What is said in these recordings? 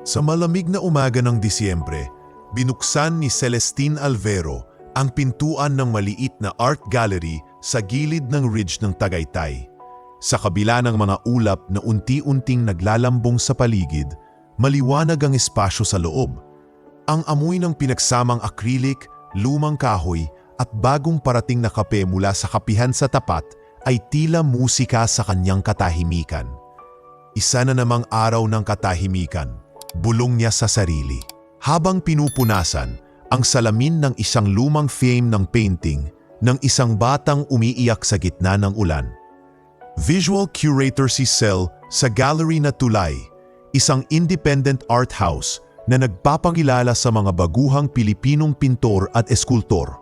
Sa malamig na umaga ng Disyembre, binuksan ni Celestine Alvero ang pintuan ng maliit na art gallery sa gilid ng ridge ng Tagaytay. Sa kabila ng mga ulap na unti-unting naglalambong sa paligid, maliwanag ang espasyo sa loob. Ang amoy ng pinagsamang acrylic, lumang kahoy at bagong parating na kape mula sa kapihan sa tapat ay tila musika sa kanyang katahimikan. Isa na namang araw ng katahimikan, bulong niya sa sarili. Habang pinupunasan ang salamin ng isang lumang frame ng painting ng isang batang umiiyak sa gitna ng ulan. Visual curator si Cel sa gallery na Tulay, isang independent art house na nagpapakilala sa mga baguhang Pilipinong pintor at eskultor.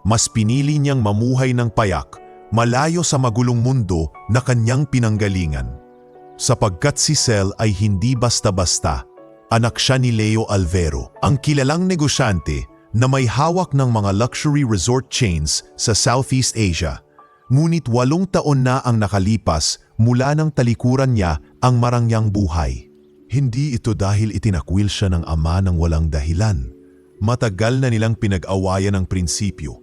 Mas pinili niyang mamuhay ng payak, malayo sa magulong mundo na kanyang pinanggalingan. Sapagkat si Cel ay hindi basta-basta, anak siya ni Leo Alvero, ang kilalang negosyante na may hawak ng mga luxury resort chains sa Southeast Asia. Ngunit 8 taon na ang nakalipas mula nang talikuran niya ang marangyang buhay. Hindi ito dahil itinakwil siya ng ama ng walang dahilan. Matagal na nilang pinag-awayan ang prinsipyo.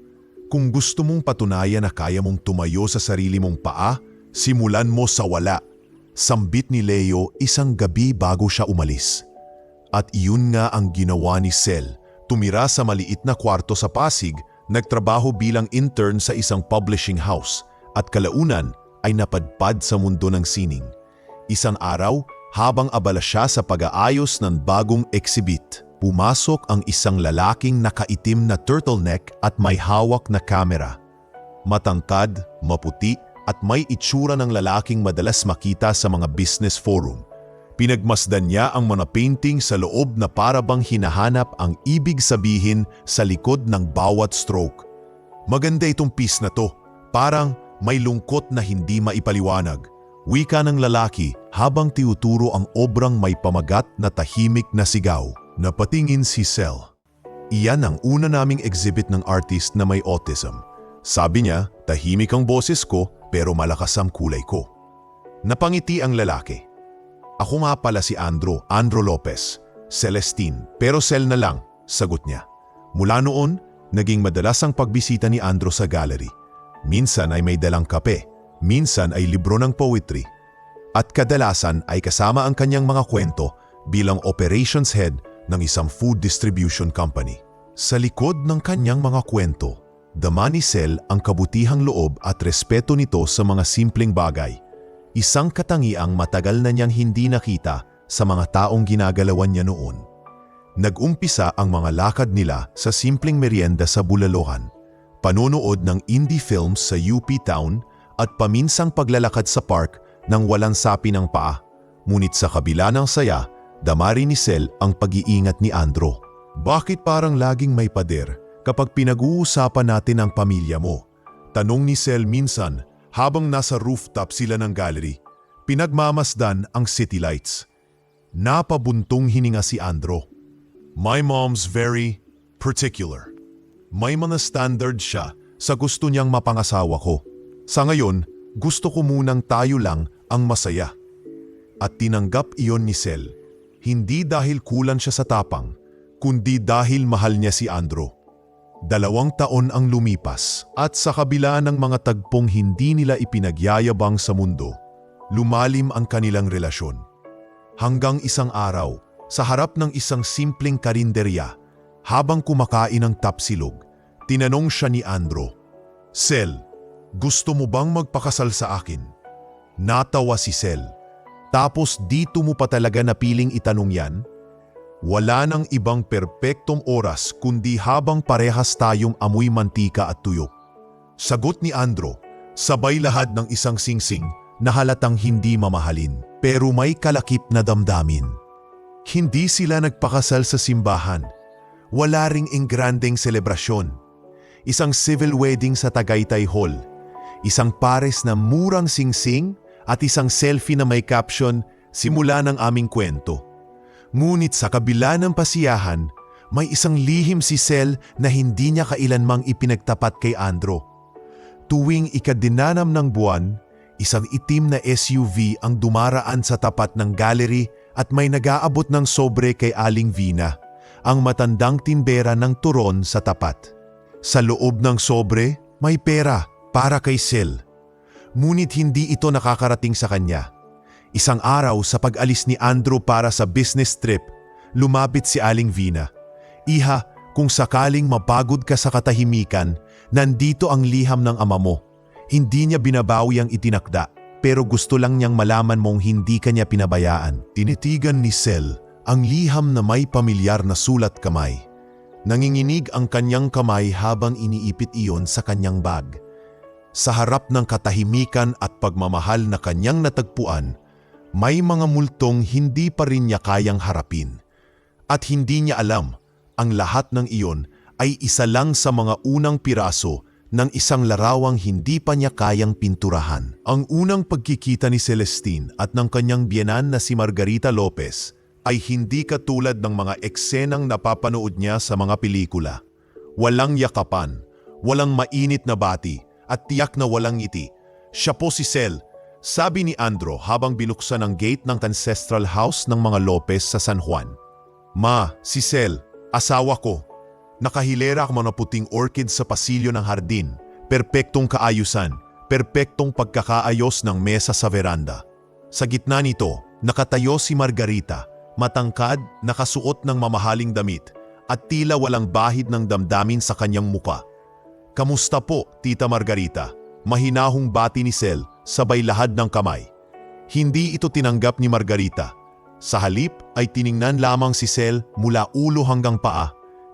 Kung gusto mong patunayan na kaya mong tumayo sa sarili mong paa, simulan mo sa wala. Sambit ni Leo isang gabi bago siya umalis. At iyon nga ang ginawa ni Cel. Tumira sa maliit na kwarto sa Pasig, nagtrabaho bilang intern sa isang publishing house at kalaunan ay napadpad sa mundo ng sining. Isang araw, habang abala siya sa pag-aayos ng bagong exhibit, pumasok ang isang lalaking nakaitim na turtleneck at may hawak na kamera. Matangkad, maputi at may itsura ng lalaking madalas makita sa mga business forum. Pinagmasdan niya ang mga painting sa loob na para bang hinahanap ang ibig sabihin sa likod ng bawat stroke. Maganda itong piece na to, parang may lungkot na hindi maipaliwanag. Wika ng lalaki habang tiuturo ang obrang may pamagat na tahimik na sigaw. Napatingin si Cel. Iyan ang una naming exhibit ng artist na may autism. Sabi niya, tahimik ang boses ko pero malakas ang kulay ko. Napangiti ang lalaki. Ako nga pala si Andro Lopez, Celestine, pero Cel na lang, sagot niya. Mula noon, naging madalas ang pagbisita ni Andro sa gallery. Minsan ay may dalang kape, minsan ay libro ng poetry. At kadalasan ay kasama ang kanyang mga kwento bilang operations head ng isang food distribution company. Sa likod ng kanyang mga kwento, dama ni Cel ang kabutihang loob at respeto nito sa mga simpleng bagay. Isang katangiang matagal na niyang hindi nakita sa mga taong ginagalawan niya noon. Nag-umpisa ang mga lakad nila sa simpleng merienda sa Bulalohan, panonood ng indie films sa UP Town at paminsang paglalakad sa park nang walang sapi ng paa. Ngunit sa kabila ng saya, damari ni Cel ang pag-iingat ni Andro. Bakit parang laging may pader kapag pinag-uusapan natin ang pamilya mo? Tanong ni Cel minsan habang nasa rooftop sila ng gallery. Pinagmamasdan ang city lights. Napabuntong hininga si Andro. My mom's very particular. May mga standard siya sa gusto niyang mapangasawa ko. Sa ngayon, gusto ko munang tayo lang ang masaya. At tinanggap iyon ni Cel. Hindi dahil kulang siya sa tapang, kundi dahil mahal niya si Andro. 2 taon ang lumipas at sa kabila ng mga tagpong hindi nila ipinagyayabang sa mundo, lumalim ang kanilang relasyon. Hanggang isang araw, sa harap ng isang simpleng karinderya, habang kumakain ng tapsilog, tinanong siya ni Andro, Cel, gusto mo bang magpakasal sa akin? Natawa si Cel. Tapos dito mo pa talaga napiling itanong yan? Wala nang ibang perpektong oras kundi habang parehas tayong amoy mantika at tuyo. Sagot ni Andro, sabay lahad ng isang singsing na halatang hindi mamahalin pero may kalakip na damdamin. Hindi sila nagpakasal sa simbahan. Wala ring engrandeng selebrasyon. Isang civil wedding sa Tagaytay Hall. Isang pares na murang singsing at isang selfie na may caption, simula ng aming kwento. Ngunit sa kabila ng pasiyahan, may isang lihim si Cel na hindi niya kailanmang ipinagtapat kay Andro. Tuwing ikadinanam ng buwan, isang itim na SUV ang dumaraan sa tapat ng gallery at may nag-aabot ng sobre kay Aling Vina, ang matandang tindera ng turon sa tapat. Sa loob ng sobre, may pera para kay Sel. Ngunit hindi ito nakakarating sa kanya. Isang araw sa pag-alis ni Andrew para sa business trip, lumapit si Aling Vina. Iha, kung sakaling mapagod ka sa katahimikan, nandito ang liham ng ama mo. Hindi niya binabawi ang itinakda, pero gusto lang niyang malaman mong hindi ka niya pinabayaan. Tinitigan ni Sel ang liham na may pamilyar na sulat kamay. Nanginginig ang kanyang kamay habang iniipit iyon sa kanyang bag. Sa harap ng katahimikan at pagmamahal na kanyang natagpuan, may mga multong hindi pa rin niya kayang harapin. At hindi niya alam, ang lahat ng iyon ay isa lang sa mga unang piraso ng isang larawang hindi pa niya kayang pinturahan. Ang unang pagkikita ni Celestine at ng kanyang biyenan na si Margarita Lopez ay hindi katulad ng mga eksenang napapanood niya sa mga pelikula. Walang yakapan, walang mainit na bati, at tiyak na walang ngiti. Siya po si Sel, sabi ni Andrew habang binuksan ang gate ng ancestral house ng mga Lopez sa San Juan. Ma, si Sel, asawa ko. Nakahilera ang mga puting orchid sa pasilyo ng hardin. Perpektong kaayusan, perpektong pagkakaayos ng mesa sa veranda. Sa gitna nito, nakatayo si Margarita, matangkad, nakasuot ng mamahaling damit, at tila walang bahid ng damdamin sa kanyang muka. Kamusta po, Tita Margarita? Mahinahong bati ni Sel, sabay lahad ng kamay. Hindi ito tinanggap ni Margarita. Sa halip ay tiningnan lamang si Sel mula ulo hanggang paa.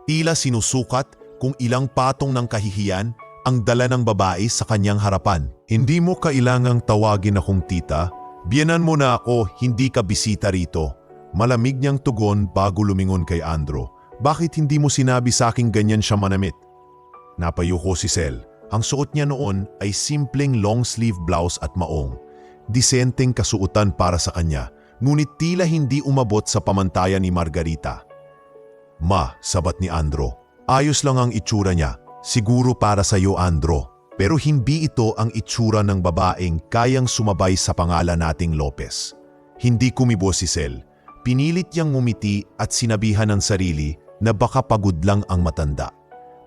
Tila sinusukat kung ilang patong ng kahihiyan ang dala ng babae sa kanyang harapan. Hindi mo kailangang tawagin akong tita. Biyenan mo na ako, hindi ka bisita rito. Malamig niyang tugon bago lumingon kay Andrew. Bakit hindi mo sinabi sa aking ganyan siya manamit? Napayuko si Sel. Ang suot niya noon ay simpleng long sleeve blouse at maong. Disenteng kasuotan para sa kanya, ngunit tila hindi umabot sa pamantayan ni Margarita. Ma, sabat ni Andrew, ayos lang ang itsura niya. Siguro para sa iyo, Andrew. Pero hindi ito ang itsura ng babaeng kayang sumabay sa pangalan nating Lopez. Hindi kumibo si Sel. Pinilit niyang ngumiti at sinabihan ng sarili na baka pagod lang ang matanda.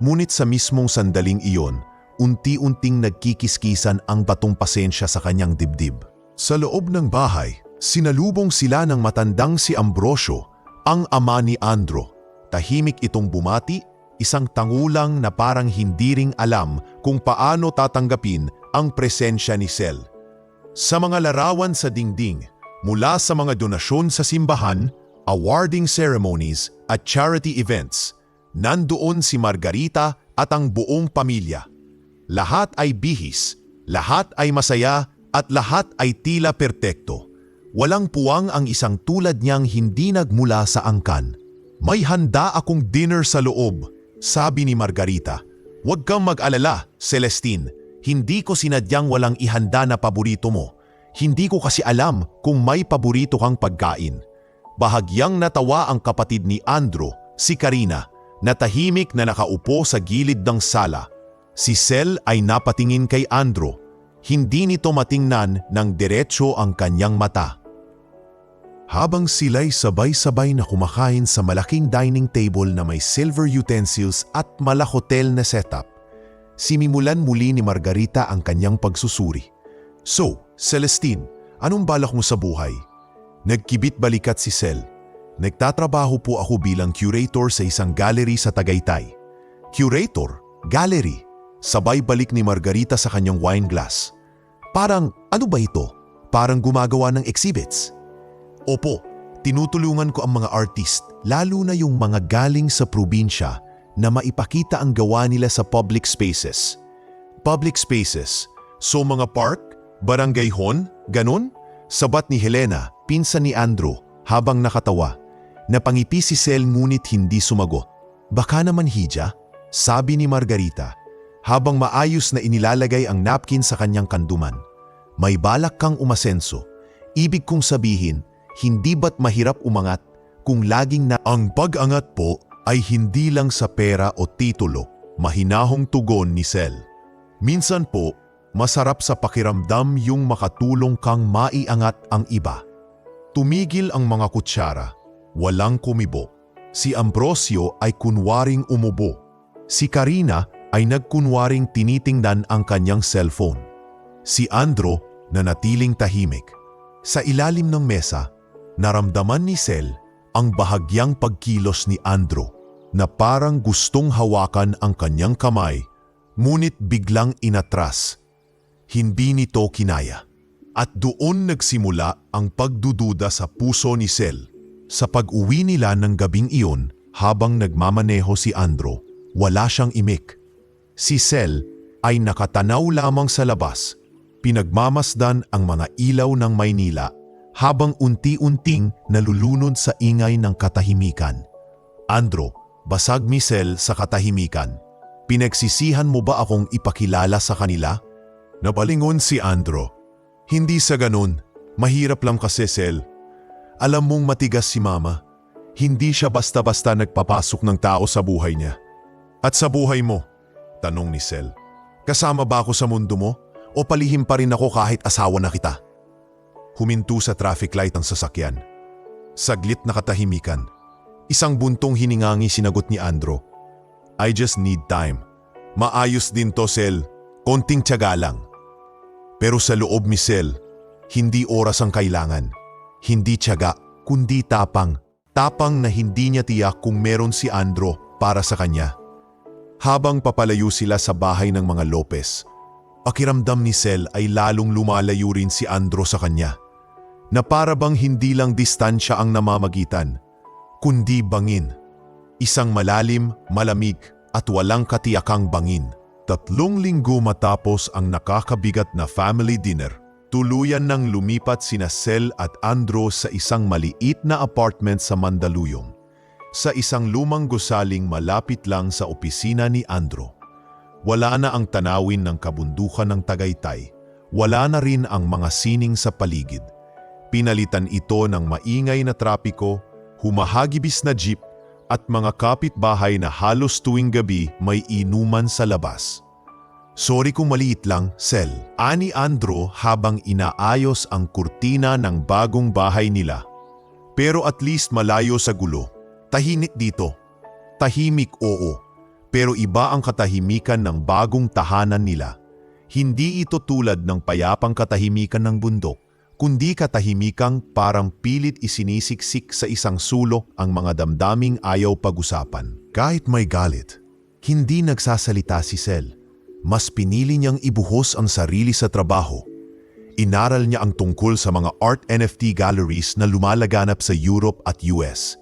Ngunit sa mismong sandaling iyon, unti-unting nagkikiskisan ang batong pasensya sa kanyang dibdib. Sa loob ng bahay, sinalubong sila ng matandang si Ambrosio, ang ama ni Andrew. Tahimik itong bumati, isang tangulang na parang hindi ring alam kung paano tatanggapin ang presensya ni Sel. Sa mga larawan sa dingding, mula sa mga donasyon sa simbahan, awarding ceremonies at charity events, nandoon si Margarita at ang buong pamilya. Lahat ay bihis, lahat ay masaya at lahat ay tila perpekto. Walang puwang ang isang tulad niyang hindi nagmula sa angkan. May handa akong dinner sa loob, sabi ni Margarita. Huwag kang mag-alala, Celestine. Hindi ko sinadyang walang ihanda na paborito mo. Hindi ko kasi alam kung may paborito kang pagkain. Bahagyang natawa ang kapatid ni Andrew, si Karina, na tahimik na nakaupo sa gilid ng sala. Si Sel ay napatingin kay Andrew. Hindi nito matingnan ng diretso ang kanyang mata. Habang sila'y sabay-sabay na kumakain sa malaking dining table na may silver utensils at malahotel na setup, sinimulan muli ni Margarita ang kanyang pagsusuri. So, Celestine, anong balak mo sa buhay? Nagkibit balikat si Sel. Nagtatrabaho po ako bilang curator sa isang gallery sa Tagaytay. Curator? Gallery? Sabay balik ni Margarita sa kanyang wine glass. Parang, ano ba ito? Parang gumagawa ng exhibits. Opo, tinutulungan ko ang mga artist, lalo na yung mga galing sa probinsya na maipakita ang gawa nila sa public spaces. Public spaces? So mga park? Barangay hall? Ganon? Sabat ni Helena, pinsan ni Andrew, habang nakatawa. Napangipi si Sel ngunit hindi sumagot. Baka naman hija? Sabi ni Margarita, habang maayos na inilalagay ang napkin sa kanyang kanduman. May balak kang umasenso. Ibig kong sabihin, hindi ba't mahirap umangat kung laging na ang pag-angat po ay hindi lang sa pera o titulo, mahinahong tugon ni Sel. Minsan po, masarap sa pakiramdam yung makatulong kang maiangat ang iba. Tumigil ang mga kutsara. Walang kumibo. Si Ambrosio ay kunwaring umubo. Si Karina ay nagkunwaring tinitingnan ang kanyang cellphone. Si Andro nanatiling tahimik. Sa ilalim ng mesa, naramdaman ni Sel ang bahagyang pagkilos ni Andro na parang gustong hawakan ang kanyang kamay, ngunit biglang inatras. Hindi nito kinaya. At doon nagsimula ang pagdududa sa puso ni Sel. Sa pag-uwi nila ng gabing iyon, habang nagmamaneho si Andro, wala siyang imik. Si Sel ay nakatanaw lamang sa labas, pinagmamasdan ang mga ilaw ng Maynila habang unti-unting nalulunod sa ingay ng katahimikan. Andro, basag ni Sel sa katahimikan. Pinagsisihan mo ba akong ipakilala sa kanila? Nabalingon si Andro. Hindi sa ganun, mahirap lang kasi Sel. Alam mong matigas si Mama. Hindi siya basta-basta nagpapasok ng tao sa buhay niya. At sa buhay mo? Tanong ni Sel. Kasama ba ako sa mundo mo? O palihim pa rin ako kahit asawa na kita? Huminto sa traffic light ang sasakyan. Saglit na katahimikan. Isang buntong hiningangi sinagot ni Andro. I just need time. Maayos din to, Sel. Konting tiyaga lang. Pero sa loob ni Sel, hindi oras ang kailangan. Hindi tiyaga, kundi tapang. Tapang na hindi niya tiyak kung meron si Andro para sa kanya. Habang papalayo sila sa bahay ng mga Lopez, pakiramdam ni Sel ay lalong lumalayo rin si Andro sa kanya. Na para bang hindi lang distansya ang namamagitan, kundi bangin. Isang malalim, malamig at walang katiyakang bangin. 3 linggo matapos ang nakakabigat na family dinner, tuluyan nang lumipat sina Sel at Andro sa isang maliit na apartment sa Mandaluyong, sa isang lumang gusaling malapit lang sa opisina ni Andro. Wala na ang tanawin ng kabundukan ng Tagaytay, wala na rin ang mga sining sa paligid. Pinalitan ito ng maingay na trapiko, humahagibis na jeep, at mga kapitbahay na halos tuwing gabi may inuman sa labas. Sorry kung maliit lang, Sel. Ani Andro habang inaayos ang kurtina ng bagong bahay nila. Pero at least malayo sa gulo. Tahimik dito. Tahimik oo. Pero iba ang katahimikan ng bagong tahanan nila. Hindi ito tulad ng payapang katahimikan ng bundok, kundi katahimikang parang pilit isinisiksik sa isang sulok ang mga damdaming ayaw pag-usapan. Kahit may galit, hindi nagsasalita si Sel. Mas pinili niyang ibuhos ang sarili sa trabaho. Inaral niya ang tungkol sa mga art NFT galleries na lumalaganap sa Europe at US.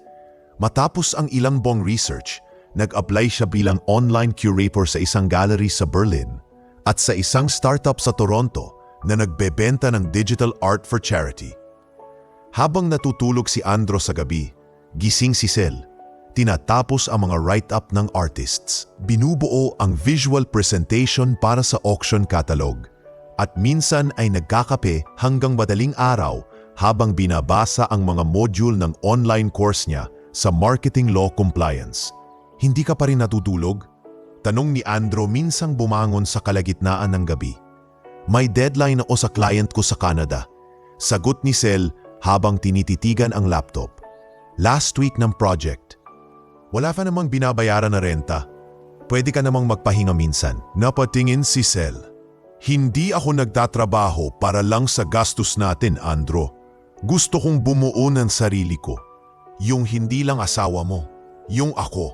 Matapos ang ilang buwang research, nag-apply siya bilang online curator sa isang gallery sa Berlin at sa isang startup sa Toronto na nagbebenta ng digital art for charity. Habang natutulog si Andro sa gabi, gising si Sel. Tinatapos ang mga write-up ng artists. Binubuo ang visual presentation para sa auction catalog. At minsan ay nagkakape hanggang madaling araw habang binabasa ang mga module ng online course niya sa Marketing Law Compliance. Hindi ka pa rin natutulog? Tanong ni Andro minsang bumangon sa kalagitnaan ng gabi. May deadline ako sa client ko sa Canada. Sagot ni Sel habang tinititigan ang laptop. Last week ng project. Wala pa namang binabayaran na renta. Pwede ka namang magpahinga minsan. Napatingin si Sel. Hindi ako nagtatrabaho para lang sa gastos natin, Andro. Gusto kong bumuo ng sarili ko. Yung hindi lang asawa mo, yung ako.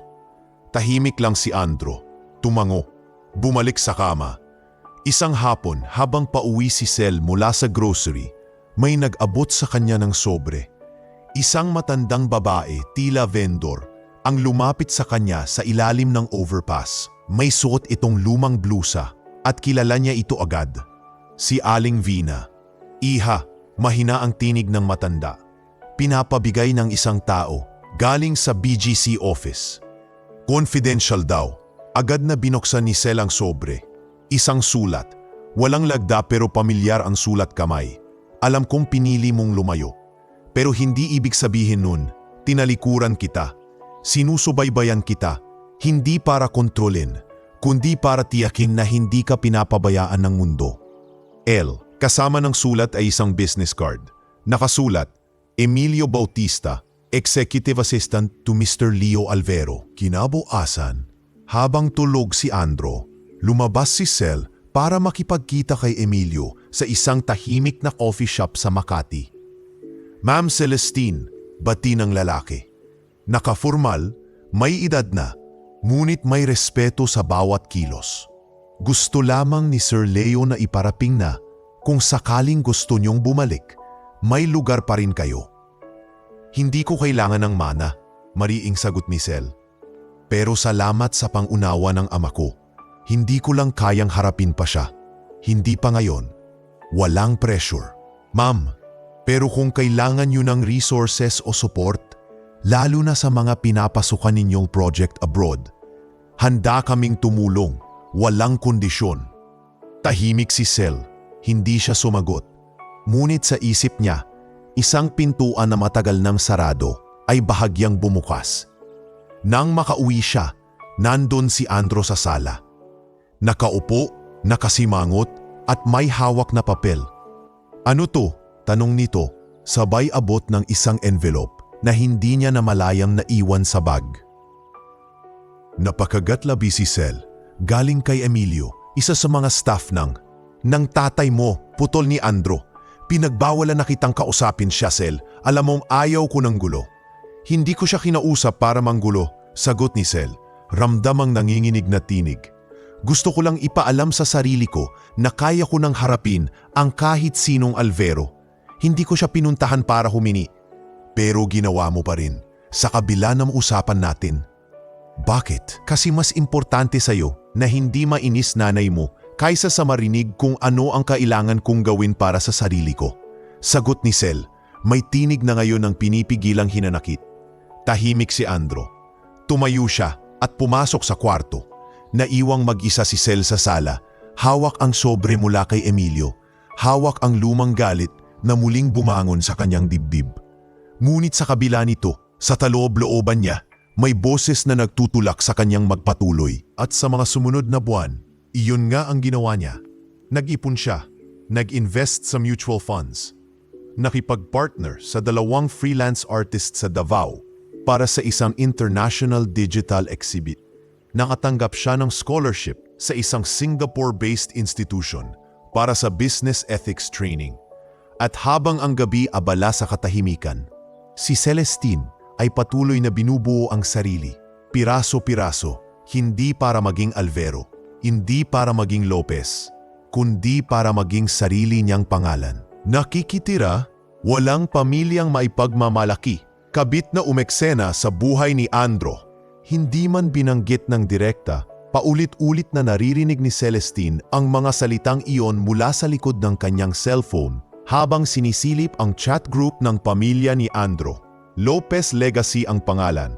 Tahimik lang si Andro. Tumango. Bumalik sa kama. Isang hapon habang pauwi si Sel mula sa grocery, may nag-abot sa kanya ng sobre. Isang matandang babae, tila vendor, ang lumapit sa kanya sa ilalim ng overpass. May suot itong lumang blusa at kilala niya ito agad. Si Aling Vina. Iha, mahina ang tinig ng matanda. Pinapabigay ng isang tao, galing sa BGC office. Confidential daw. Agad na binuksan ni Sel ang sobre. Isang sulat. Walang lagda pero pamilyar ang sulat kamay. Alam kong pinili mong lumayo. Pero hindi ibig sabihin nun, tinalikuran kita. Sinusubaybayan kita. Hindi para kontrolin, kundi para tiyakin na hindi ka pinapabayaan ng mundo. L. Kasama ng sulat ay isang business card. Nakasulat, Emilio Bautista, Executive Assistant to Mr. Leo Alvero. Kinabukasan, habang tulog si Andro, lumabas si Sel para makipagkita kay Emilio sa isang tahimik na coffee shop sa Makati. Ma'am Celestine, bati ng lalaki. Nakaformal, may edad na, ngunit may respeto sa bawat kilos. Gusto lamang ni Sir Leo na iparaping na kung sakaling gusto niyong bumalik, may lugar pa rin kayo. Hindi ko kailangan ng mana, mariing sagot ni Sel. Pero salamat sa pangunawa ng ama ko. Hindi ko lang kayang harapin pa siya. Hindi pa ngayon. Walang pressure. Ma'am, pero kung kailangan niyo ng resources o support, lalo na sa mga pinapasukan ninyong project abroad, handa kaming tumulong. Walang kondisyon. Tahimik si Sel, hindi siya sumagot. Ngunit sa isip niya, isang pintuan na matagal nang sarado ay bahagyang bumukas. Nang makauwi siya, nandun si Andro sa sala. Nakaupo, nakasimangot at may hawak na papel. Ano to? Tanong nito, sabay abot ng isang envelope na hindi niya namalayang naiwan sa bag. Napakagatlabi si Sel. Galing kay Emilio, isa sa mga staff ng tatay mo, putol ni Andro. Pinagbawalan na kitang kausapin siya, Sel. Alam mong ayaw ko ng gulo. Hindi ko siya kinausap para manggulo, sagot ni Sel. Ramdam ang nanginginig na tinig. Gusto ko lang ipaalam sa sarili ko na kaya ko nang harapin ang kahit sinong Alvero. Hindi ko siya pinuntahan para humini. Pero ginawa mo pa rin, sa kabila ng usapan natin. Bakit? Kasi mas importante sa'yo na hindi mainis nanay mo kaysa sa marinig kung ano ang kailangan kong gawin para sa sarili ko. Sagot ni Sel, may tinig na ngayon ang pinipigilang hinanakit. Tahimik si Andro. Tumayo siya at pumasok sa kwarto. Naiwang mag-isa si Sel sa sala. Hawak ang sobre mula kay Emilio. Hawak ang lumang galit na muling bumangon sa kanyang dibdib. Ngunit sa kabila nito, sa taloob-looban niya, may boses na nagtutulak sa kanyang magpatuloy. At sa mga sumunod na buwan, iyon nga ang ginawa niya. Nag-ipon siya, nag-invest sa mutual funds, nakipag-partner sa 2 freelance artist sa Davao para sa isang international digital exhibit. Nakatanggap siya ng scholarship sa isang Singapore-based institution para sa business ethics training. At habang ang gabi abala sa katahimikan, si Celestine ay patuloy na binubuo ang sarili, piraso-piraso, hindi para maging Alvero, hindi para maging Lopez, kundi para maging sarili niyang pangalan. Nakikitira, walang pamilyang maipagmamalaki, kabit na umeksena sa buhay ni Andro. Hindi man binanggit ng direkta, paulit-ulit na naririnig ni Celestine ang mga salitang iyon mula sa likod ng kanyang cellphone habang sinisilip ang chat group ng pamilya ni Andro. Lopez Legacy ang pangalan.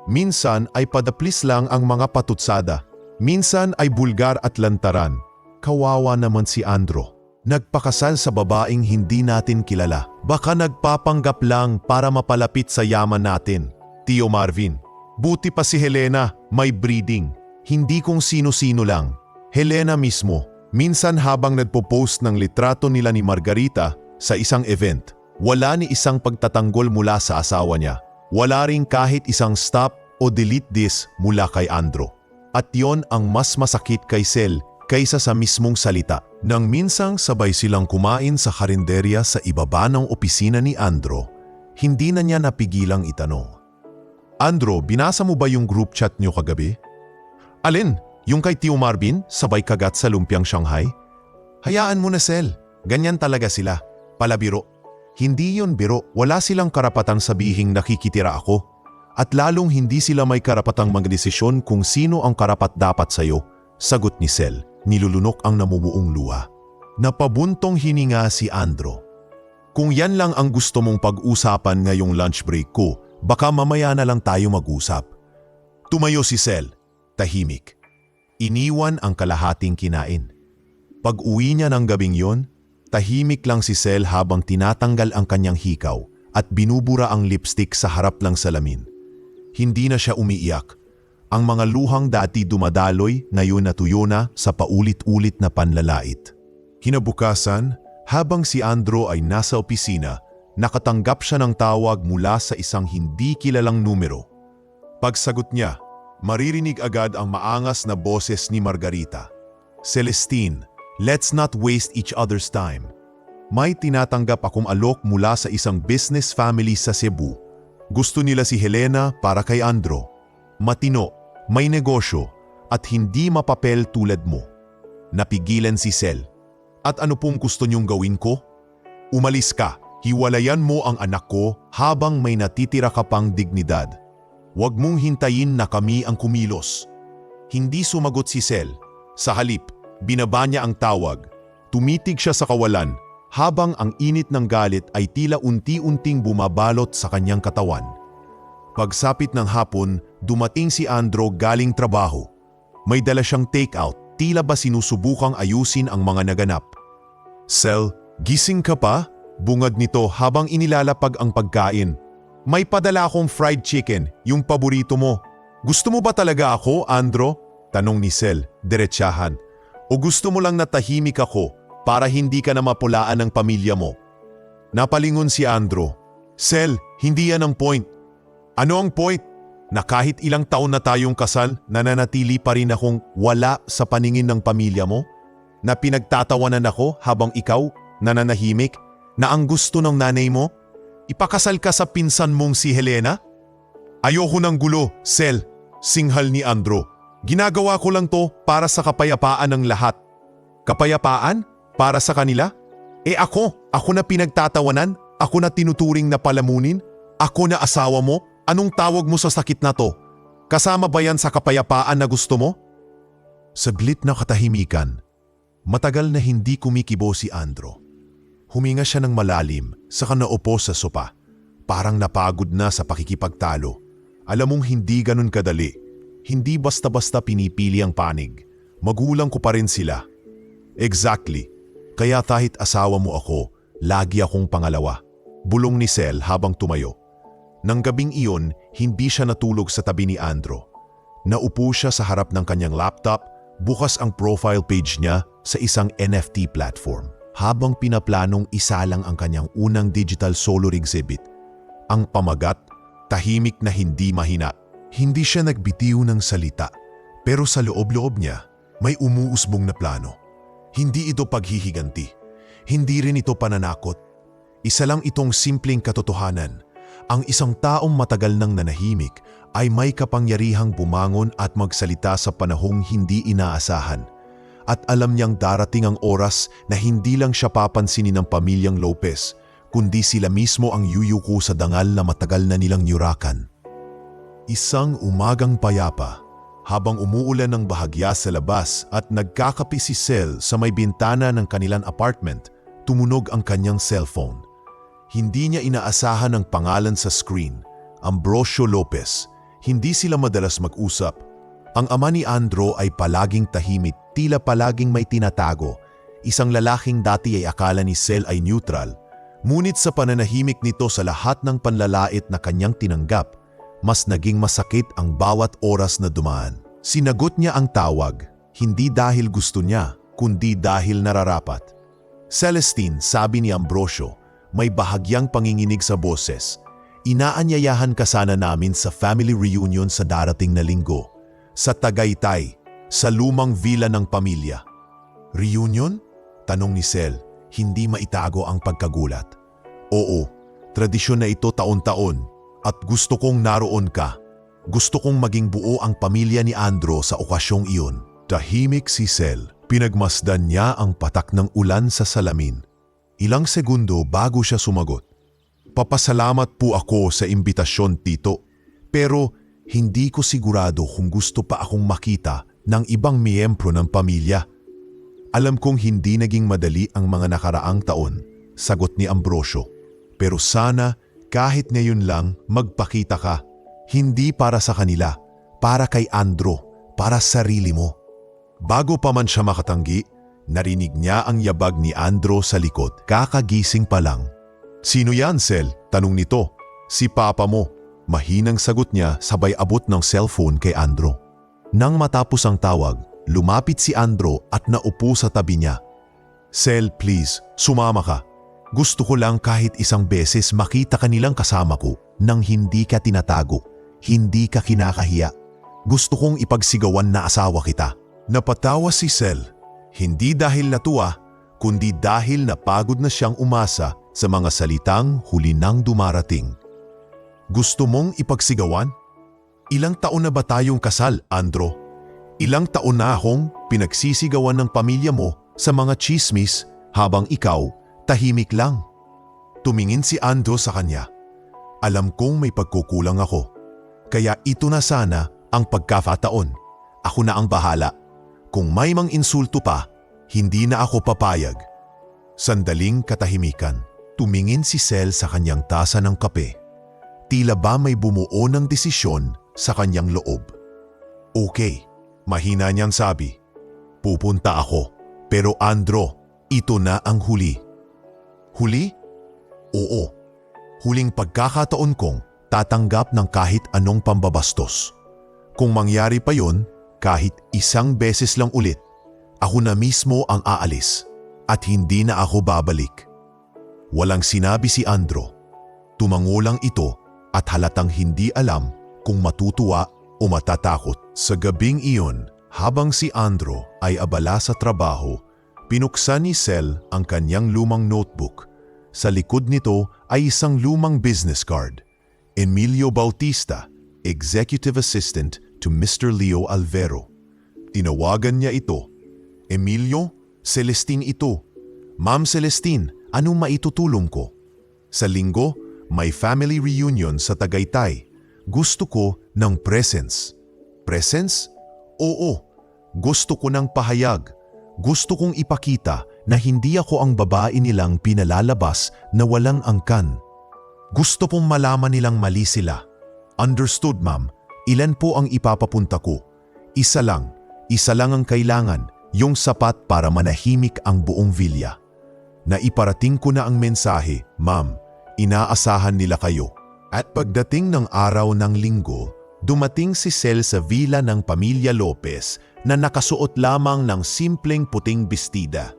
Minsan ay padaplis lang ang mga patutsada. Minsan ay bulgar at lantaran. Kawawa naman si Andro. Nagpakasal sa babaeng hindi natin kilala. Baka nagpapanggap lang para mapalapit sa yaman natin. Tio Marvin. Buti pa si Helena, may breeding. Hindi kung sino-sino lang. Helena mismo. Minsan habang nagpo-post ng litrato nila ni Margarita sa isang event, wala ni isang pagtatanggol mula sa asawa niya. Wala ring kahit isang stop o delete this mula kay Andro. At yon ang mas masakit kay Sel kaysa sa mismong salita. Nang minsang sabay silang kumain sa karinderya sa ibaba ng opisina ni Andro, hindi na niya napigilang itanong. Andro, binasa mo ba yung group chat niyo kagabi? Alin? Yung kay Tio Marvin, sabay kagat sa lumpiang Shanghai? Hayaan mo na, Sel. Ganyan talaga sila. Palabiro. Hindi yun biro, wala silang karapatang sabihing nakikitira ako. At lalong hindi sila may karapatang magdesisyon kung sino ang karapat-dapat sa'yo, sagot ni Sel, nilulunok ang namumuong luha. Napabuntong hininga si Andro. Kung yan lang ang gusto mong pag-usapan ngayong lunch break ko, baka mamaya na lang tayo mag-usap. Tumayo si Sel, tahimik. Iniwan ang kalahating kinain. Pag-uwi niya ng gabing yon, tahimik lang si Sel habang tinatanggal ang kanyang hikaw at binubura ang lipstick sa harap ng salamin. Hindi na siya umiiyak. Ang mga luhang dati dumadaloy ngayon natuyo na sa paulit-ulit na panlalait. Kinabukasan, habang si Andro ay nasa opisina, nakatanggap siya ng tawag mula sa isang hindi kilalang numero. Pagsagot niya, maririnig agad ang maangas na boses ni Margarita. "Celestine, let's not waste each other's time. May tinatanggap akong alok mula sa isang business family sa Cebu. Gusto nila si Helena para kay Andro. Matino, may negosyo, at hindi mapapel tulad mo." Napigilan si Cel. "At ano pong gusto niyong gawin ko?" "Umalis ka. Hiwalayan mo ang anak ko habang may natitira ka pang dignidad. Huwag mong hintayin na kami ang kumilos." Hindi sumagot si Cel. Sa halip, binaba niya ang tawag. Tumitig siya sa kawalan habang ang init ng galit ay tila unti-unting bumabalot sa kanyang katawan. Pagsapit ng hapon, dumating si Andro galing trabaho. May dala siyang take-out, tila ba sinusubukang ayusin ang mga naganap. "Cel, gising ka pa?" Bungad nito habang inilalapag ang pagkain. "May padala akong fried chicken, yung paborito mo. Gusto mo ba talaga ako, Andro?" Tanong ni Cel, diretsahan. "O gusto mo lang na tahimik ako para hindi ka na mapulaan ng pamilya mo?" Napalingon si Andro. "Cel, hindi yan ang point." "Ano ang point?" "Na kahit ilang taon na tayong kasal, nananatili pa rin akong wala sa paningin ng pamilya mo? Na pinagtatawanan ako habang ikaw nananahimik? Na ang gusto ng nanay mo, ipakasal ka sa pinsan mong si Helena?" "Ayoko ng gulo, Cel," singhal ni Andro. "Ginagawa ko lang to para sa kapayapaan ng lahat." "Kapayapaan? Para sa kanila? Ako na pinagtatawanan? Ako na tinuturing na palamunin? Ako na asawa mo? Anong tawag mo sa sakit na to? Kasama ba yan sa kapayapaan na gusto mo?" Saglit na katahimikan. Matagal na hindi kumikibo si Andro. Huminga siya ng malalim, saka naupo sa sopa. Parang napagod na sa pakikipagtalo. Alam mong hindi ganun kadali. Hindi basta-basta pinipili ang panig. Magulang ko pa rin sila. "Exactly. Kaya kahit asawa mo ako, lagi akong pangalawa." Bulong ni Cel habang tumayo. Nang gabing iyon, hindi siya natulog sa tabi ni Andro. Naupo siya sa harap ng kanyang laptop, bukas ang profile page niya sa isang NFT platform. Habang pinaplanong isalang ang kanyang unang digital solar exhibit. Ang pamagat, tahimik na hindi mahina. Hindi siya nagbitiw ng salita, pero sa loob-loob niya may umuusbong na plano. Hindi ito paghihiganti. Hindi rin ito pananakot. Isa lang itong simpleng katotohanan. Ang isang taong matagal nang nanahimik ay may kapangyarihang bumangon at magsalita sa panahong hindi inaasahan. At alam niyang darating ang oras na hindi lang siya papansinin ng pamilyang Lopez, kundi sila mismo ang yuyuko sa dangal na matagal na nilang nyurakan. Isang umagang payapa, habang umuulan ng bahagya sa labas at nagkakape si Cel sa may bintana ng kanilang apartment, tumunog ang kanyang cellphone. Hindi niya inaasahan ang pangalan sa screen, Ambrosio Lopez. Hindi sila madalas mag-usap. Ang ama ni Andro ay palaging tahimik, tila palaging may tinatago. Isang lalaking dati ay akala ni Cel ay neutral. Ngunit sa pananahimik nito sa lahat ng panlalait na kanyang tinanggap, mas naging masakit ang bawat oras na dumaan. Sinagot niya ang tawag, hindi dahil gusto niya, kundi dahil nararapat. "Celestine," sabi ni Ambrosio, may bahagyang panginginig sa boses. "Inaanyayahan ka sana namin sa family reunion sa darating na linggo. Sa Tagaytay, sa lumang villa ng pamilya." "Reunion?" tanong ni Cel, hindi maitago ang pagkagulat. "Oo, tradisyon na ito taon-taon at gusto kong naroon ka. Gusto kong maging buo ang pamilya ni Andro sa okasyong iyon." Tahimik si Cel, pinagmasdan niya ang patak ng ulan sa salamin. Ilang segundo bago siya sumagot. "Papasalamat po ako sa imbitasyon, Tito, pero hindi ko sigurado kung gusto pa akong makita ng ibang miyembro ng pamilya." "Alam kong hindi naging madali ang mga nakaraang taon," sagot ni Ambrosio. "Pero sana kahit ngayon lang magpakita ka. Hindi para sa kanila, para kay Andro, para sa sarili mo." Bago pa man siya makatanggi, narinig niya ang yabag ni Andro sa likod. Kakagising pa lang. "Sino yan, Cel?" tanong nito. "Si Papa mo." Mahinang sagot niya sabay abot ng cellphone kay Andro. Nang matapos ang tawag, lumapit si Andro at naupo sa tabi niya. "Cel, please, sumama ka. Gusto ko lang kahit isang beses makita ka nilang kasama ko nang hindi ka tinatago, hindi ka kinakahiya. Gusto kong ipagsigawan na asawa kita. Napatawa si Sel, hindi dahil natuwa, kundi dahil napagod na siyang umasa sa mga salitang huli nang dumarating. Gusto mong ipagsigawan? Ilang taon na ba tayong kasal, Andro? Ilang taon na akong pinagsisigawan ng pamilya mo sa mga chismis habang ikaw tahimik lang. Tumingin si Andro sa kanya. Alam kong may pagkukulang ako. Kaya ito na sana ang pagkakataon. Ako na ang bahala. Kung may mang insulto pa, hindi na ako papayag. Sandaling katahimikan. Tumingin si Sel sa kanyang tasa ng kape. Tila ba may bumuo ng desisyon sa kanyang loob. Okay, mahina niyang sabi. Pupunta ako. Pero Andro, ito na ang huli. Huli? Oo. Huling pagkakataon kong tatanggap ng kahit anong pambabastos. Kung mangyari pa yon, kahit isang beses lang ulit, ako na mismo ang aalis at hindi na ako babalik. Walang sinabi si Andro. Tumango lang ito at halatang hindi alam kung matutuwa o matatakot. Sa gabing iyon, habang si Andro ay abala sa trabaho, pinuksan ni Sel ang kanyang lumang notebook. Sa likod nito ay isang lumang business card. Emilio Bautista, Executive Assistant to Mr. Leo Alvero. Tinawagan niya ito. Emilio, Celestine ito. Ma'am Celestine, anong maitutulong ko? Sa linggo, may family reunion sa Tagaytay. Gusto ko ng presents. Presents? Oo. Gusto ko ng pahayag. Gusto kong ipakita na hindi ako ang babae nilang pinalalabas na walang angkan. Gusto pong malaman nilang mali sila. Understood, ma'am. Ilan po ang ipapapunta ko? Isa lang ang kailangan, yung sapat para manahimik ang buong villa. Naiparating ko na ang mensahe, ma'am. Inaasahan nila kayo. At pagdating ng araw ng linggo, dumating si Sel sa villa ng pamilya Lopez na nakasuot lamang ng simpleng puting bestida.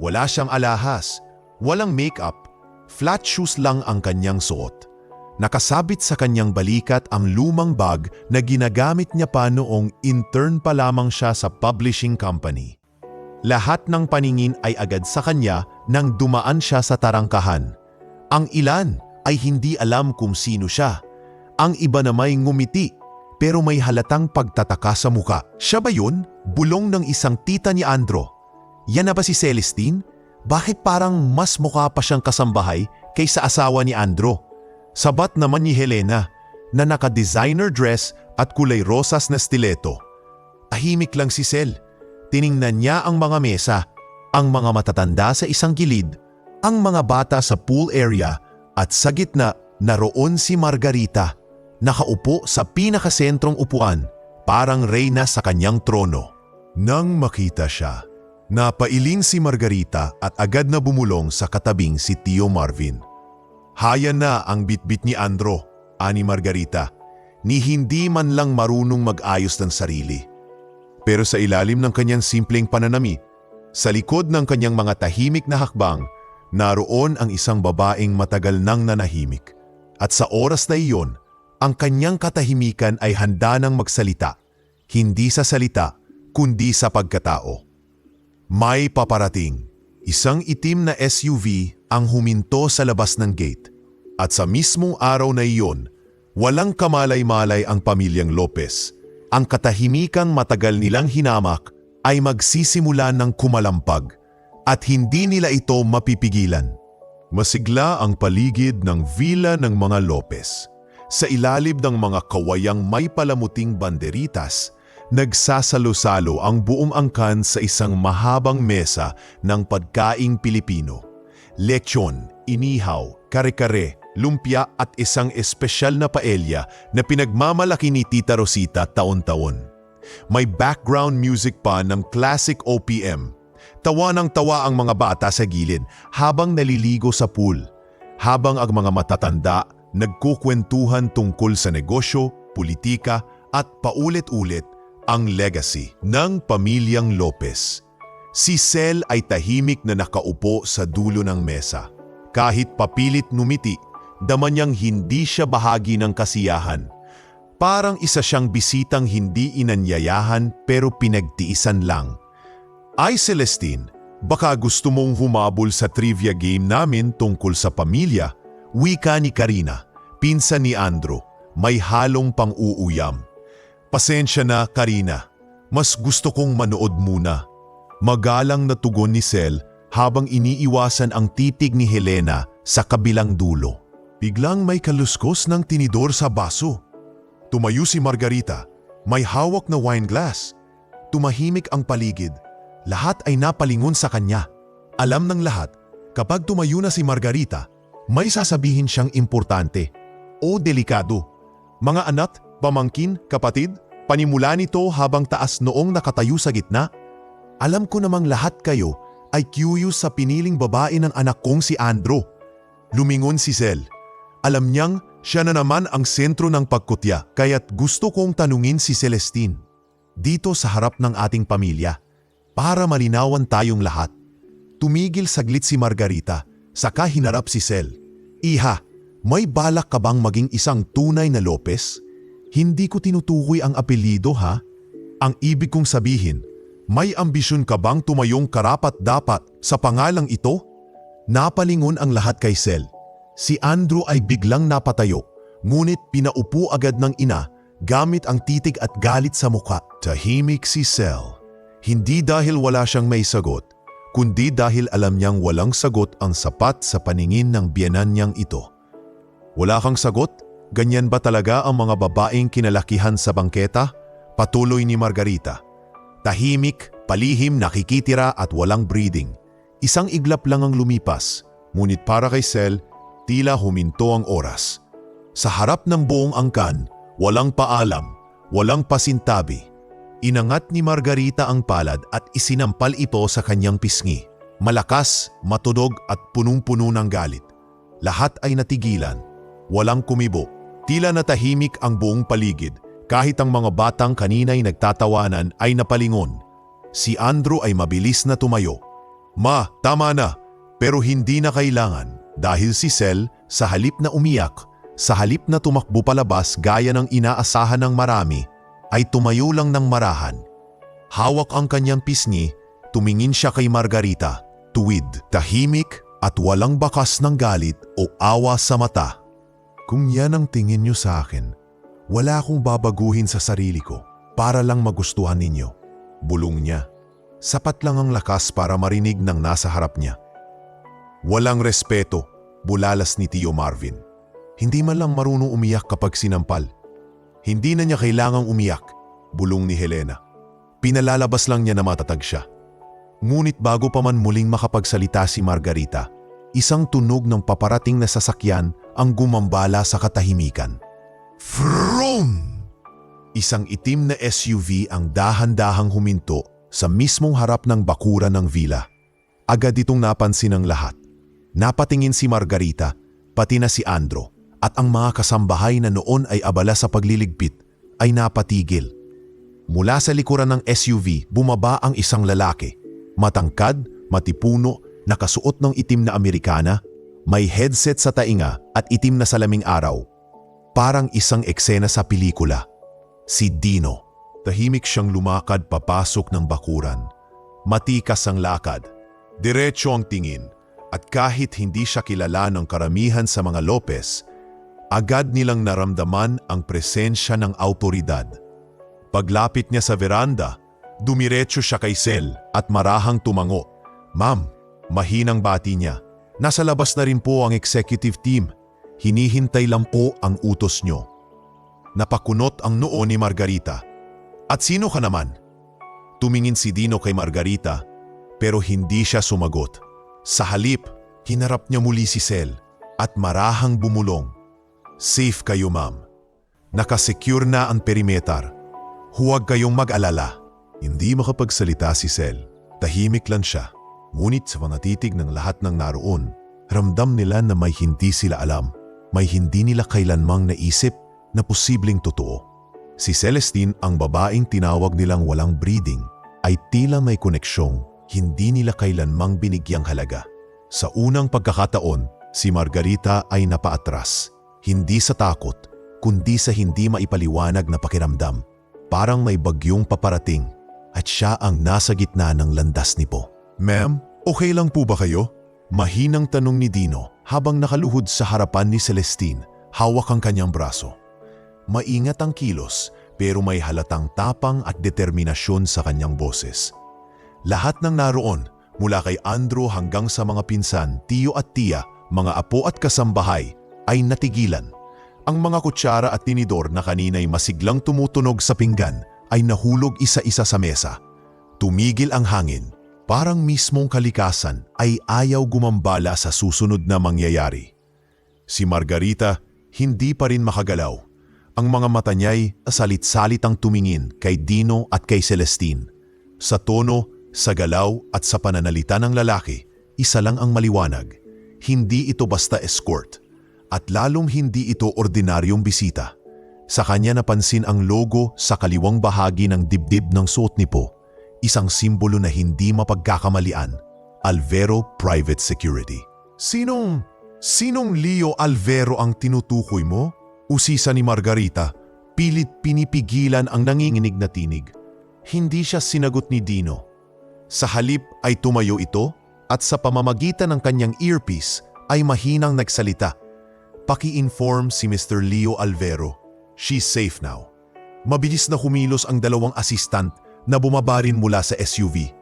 Wala siyang alahas, walang makeup, flat shoes lang ang kanyang suot. Nakasabit sa kanyang balikat ang lumang bag na ginagamit niya pa noong intern pa lamang siya sa publishing company. Lahat ng paningin ay agad sa kanya nang dumaan siya sa tarangkahan. Ang ilan ay hindi alam kung sino siya. Ang iba na may ngumiti pero may halatang pagtataka sa muka. Siya ba yun? Bulong ng isang tita ni Andro. Yan na ba si Celestine? Bakit parang mas mukha pa siyang kasambahay kaysa asawa ni Andro? Sabat naman ni Helena na naka-designer dress at kulay rosas na stiletto. Tahimik lang si Sel. Tiningnan niya ang mga mesa, ang mga matatanda sa isang gilid, ang mga bata sa pool area at sa gitna naroon si Margarita, nakaupo sa pinakasentrong upuan, parang reyna sa kanyang trono. Nang makita siya, napailing si Margarita at agad na bumulong sa katabing si Tio Marvin. Haya na ang bitbit ni Andro, ani Margarita, ni hindi man lang marunong mag-ayos ng sarili. Pero sa ilalim ng kanyang simpleng pananamit, sa likod ng kanyang mga tahimik na hakbang, naroon ang isang babaeng matagal nang nanahimik. At sa oras na iyon, ang kanyang katahimikan ay handa nang magsalita, hindi sa salita, kundi sa pagkatao. May paparating. Isang itim na SUV ang huminto sa labas ng gate. At sa mismong araw na iyon, walang kamalay-malay ang pamilyang Lopez. Ang katahimikang matagal nilang hinamak ay magsisimula ng kumalampag at hindi nila ito mapipigilan. Masigla ang paligid ng villa ng mga Lopez. Sa ilalim ng mga kawayang may palamuting banderitas, nagsasalo-salo ang buong angkan sa isang mahabang mesa ng pagkaing Pilipino. Lechon, inihaw, kare-kare, lumpia at isang espesyal na paella na pinagmamalaki ni Tita Rosita taon-taon. May background music pa ng classic OPM. Tawa ng tawa ang mga bata sa gilid habang naliligo sa pool, habang ang mga matatanda nagkukwentuhan tungkol sa negosyo, politika at paulit-ulit ang legacy ng pamilyang Lopez. Si Sel ay tahimik na nakaupo sa dulo ng mesa. Kahit papilit numiti, dama niyang hindi siya bahagi ng kasiyahan. Parang isa siyang bisitang hindi inanyayahan pero pinagtiisan lang. Ay Celestine, baka gusto mong humabol sa trivia game namin tungkol sa pamilya. Wika ni Karina, pinsan ni Andrew, may halong pang-uuyam. Pasensya na Karina, mas gusto kong manood muna. Magalang na tugon ni Sel habang iniiwasan ang titig ni Helena sa kabilang dulo. Biglang may kaluskos ng tinidor sa baso. Tumayo si Margarita, may hawak na wine glass. Tumahimik ang paligid. Lahat ay napalingon sa kanya. Alam ng lahat, kapag tumayo na si Margarita, may sasabihin siyang importante o delikado. Mga anak, pamangkin, kapatid, panimula nito habang taas noong nakatayo sa gitna. Alam ko namang lahat kayo ay curious sa piniling babae ng anak kong si Andrew. Lumingon si Sel. Alam niyang siya na naman ang sentro ng pagkutya kaya't gusto kong tanungin si Celestine. Dito sa harap ng ating pamilya, para malinawan tayong lahat. Tumigil saglit si Margarita, saka hinarap si Sel. Iha, may balak ka bang maging isang tunay na Lopez? Hindi ko tinutukoy ang apelyido ha. Ang ibig kong sabihin, may ambisyon ka bang tumayong karapat-dapat sa pangalang ito? Napalingon ang lahat kay Sel. Si Andrew ay biglang napatayo, ngunit pinaupo agad ng ina gamit ang titig at galit sa mukha. Tahimik si Sel. Hindi dahil wala siyang may sagot, kundi dahil alam niyang walang sagot ang sapat sa paningin ng biyenan niyang ito. Wala kang sagot? Ganyan ba talaga ang mga babaeng kinalakihan sa bangketa? Patuloy ni Margarita. Tahimik, palihim, nakikitira at walang breathing. Isang iglap lang ang lumipas, ngunit para kay Sel, tila huminto ang oras. Sa harap ng buong angkan, walang paalam, walang pasintabi. Inangat ni Margarita ang palad at isinampal ito sa kanyang pisngi. Malakas, matunog at punong-puno ng galit. Lahat ay natigilan. Walang kumibo. Tila natahimik ang buong paligid. Kahit ang mga batang kanina'y nagtatawanan ay napalingon. Si Andrew ay mabilis na tumayo. Ma, tama na. Pero hindi na kailangan. Dahil si Sel, sa halip na umiyak, sa halip na tumakbo palabas gaya ng inaasahan ng marami, ay tumayo lang ng marahan. Hawak ang kanyang pisngi, tumingin siya kay Margarita, tuwid, tahimik at walang bakas ng galit o awa sa mata. Kung yan ang tingin niyo sa akin, wala akong babaguhin sa sarili ko para lang magustuhan ninyo. Bulong niya. Sapat lang ang lakas para marinig ng nasa harap niya. Walang respeto, bulalas ni Tio Marvin. Hindi man lang marunong umiyak kapag sinampal. Hindi na niya kailangang umiyak, bulong ni Helena. Pinalalabas lang niya na matatag siya. Ngunit bago pa man muling makapagsalita si Margarita, isang tunog ng paparating na sasakyan ang gumambala sa katahimikan. Vroom! Isang itim na SUV ang dahan-dahang huminto sa mismong harap ng bakuran ng villa. Agad itong napansin ng lahat. Napatingin si Margarita, pati na si Andrew, at ang mga kasambahay na noon ay abala sa pagliligpit ay napatigil. Mula sa likuran ng SUV, bumaba ang isang lalaki. Matangkad, matipuno, nakasuot ng itim na Amerikana, may headset sa tainga at itim na salaming araw. Parang isang eksena sa pelikula. Si Dino. Tahimik siyang lumakad papasok ng bakuran. Matikas ang lakad. Diretso ang tingin. At kahit hindi siya kilala ng karamihan sa mga Lopez, agad nilang naramdaman ang presensya ng autoridad. Paglapit niya sa veranda, dumiretso siya kay Sel at marahang tumango. Ma'am, mahinang bati niya. Nasa labas na rin po ang executive team. Hinihintay lang po ang utos niyo. Napakunot ang noo ni Margarita. At sino ka naman? Tumingin si Dino kay Margarita pero hindi siya sumagot. Sa halip, hinarap niya muli si Sel at marahang bumulong. Safe kayo ma'am. Nakasecure na ang perimeter. Huwag kayong mag-alala. Hindi makapagsalita si Sel. Tahimik lang siya. Ngunit sa mga titig ng lahat ng naroon, ramdam nila na may hindi sila alam. May hindi nila kailanmang naisip na posibleng totoo. Si Celestine, ang babaeng tinawag nilang walang breeding, ay tila may koneksyong hindi nila kailanmang binigyang halaga. Sa unang pagkakataon, Si Margarita ay napaatras, hindi sa takot, kundi sa hindi maipaliwanag na pakiramdam. Parang may bagyong paparating at siya ang nasa gitna ng landas ni Po. Ma'am, okay lang po ba kayo? Mahinang tanong ni Dino habang nakaluhod sa harapan ni Celestine, hawak ang kanyang braso. Maingat ang kilos pero may halatang tapang at determinasyon sa kanyang boses. Lahat ng naroon, mula kay Andrew hanggang sa mga pinsan, tiyo at tiya, mga apo at kasambahay, ay natigilan. Ang mga kutsara at tinidor na kanina'y masiglang tumutunog sa pinggan ay nahulog isa-isa sa mesa. Tumigil ang hangin. Parang mismong kalikasan ay ayaw gumambala sa susunod na mangyayari. Si Margarita hindi pa rin makagalaw. Ang mga mata niya'y salit-salitang tumingin kay Dino at kay Celestine. Sa tono, sa galaw at sa pananalita ng lalaki, isa lang ang maliwanag. Hindi ito basta escort. At lalong hindi ito ordinaryong bisita. Sa kanya napansin ang logo sa kaliwang bahagi ng dibdib ng suot ni Po. Isang simbolo na hindi mapagkakamalian, Alvero Private Security. Sinong Leo Alvero ang tinutukoy mo? Usisa ni Margarita, pilit pinipigilan ang nanginginig na tinig. Hindi siya sinagot ni Dino. Sa halip ay tumayo ito at sa pamamagitan ng kanyang earpiece ay mahinang nagsalita. Paki-inform si Mr. Leo Alvero. She's safe now. Mabilis na kumilos ang dalawang assistant na bumaba rin mula sa SUV.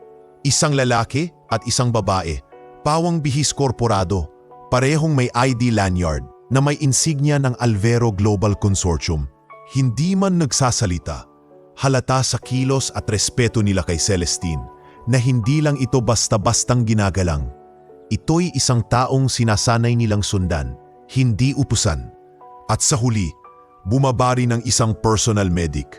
Isang lalaki at isang babae, pawang bihis korporado, parehong may ID lanyard na may insignia ng Alvero Global Consortium. Hindi man nagsasalita, halata sa kilos at respeto nila kay Celestine na hindi lang ito basta-bastang ginagalang. Ito'y isang taong sinasanay nilang sundan, hindi upusan. At sa huli, bumaba rin ang isang personal medic.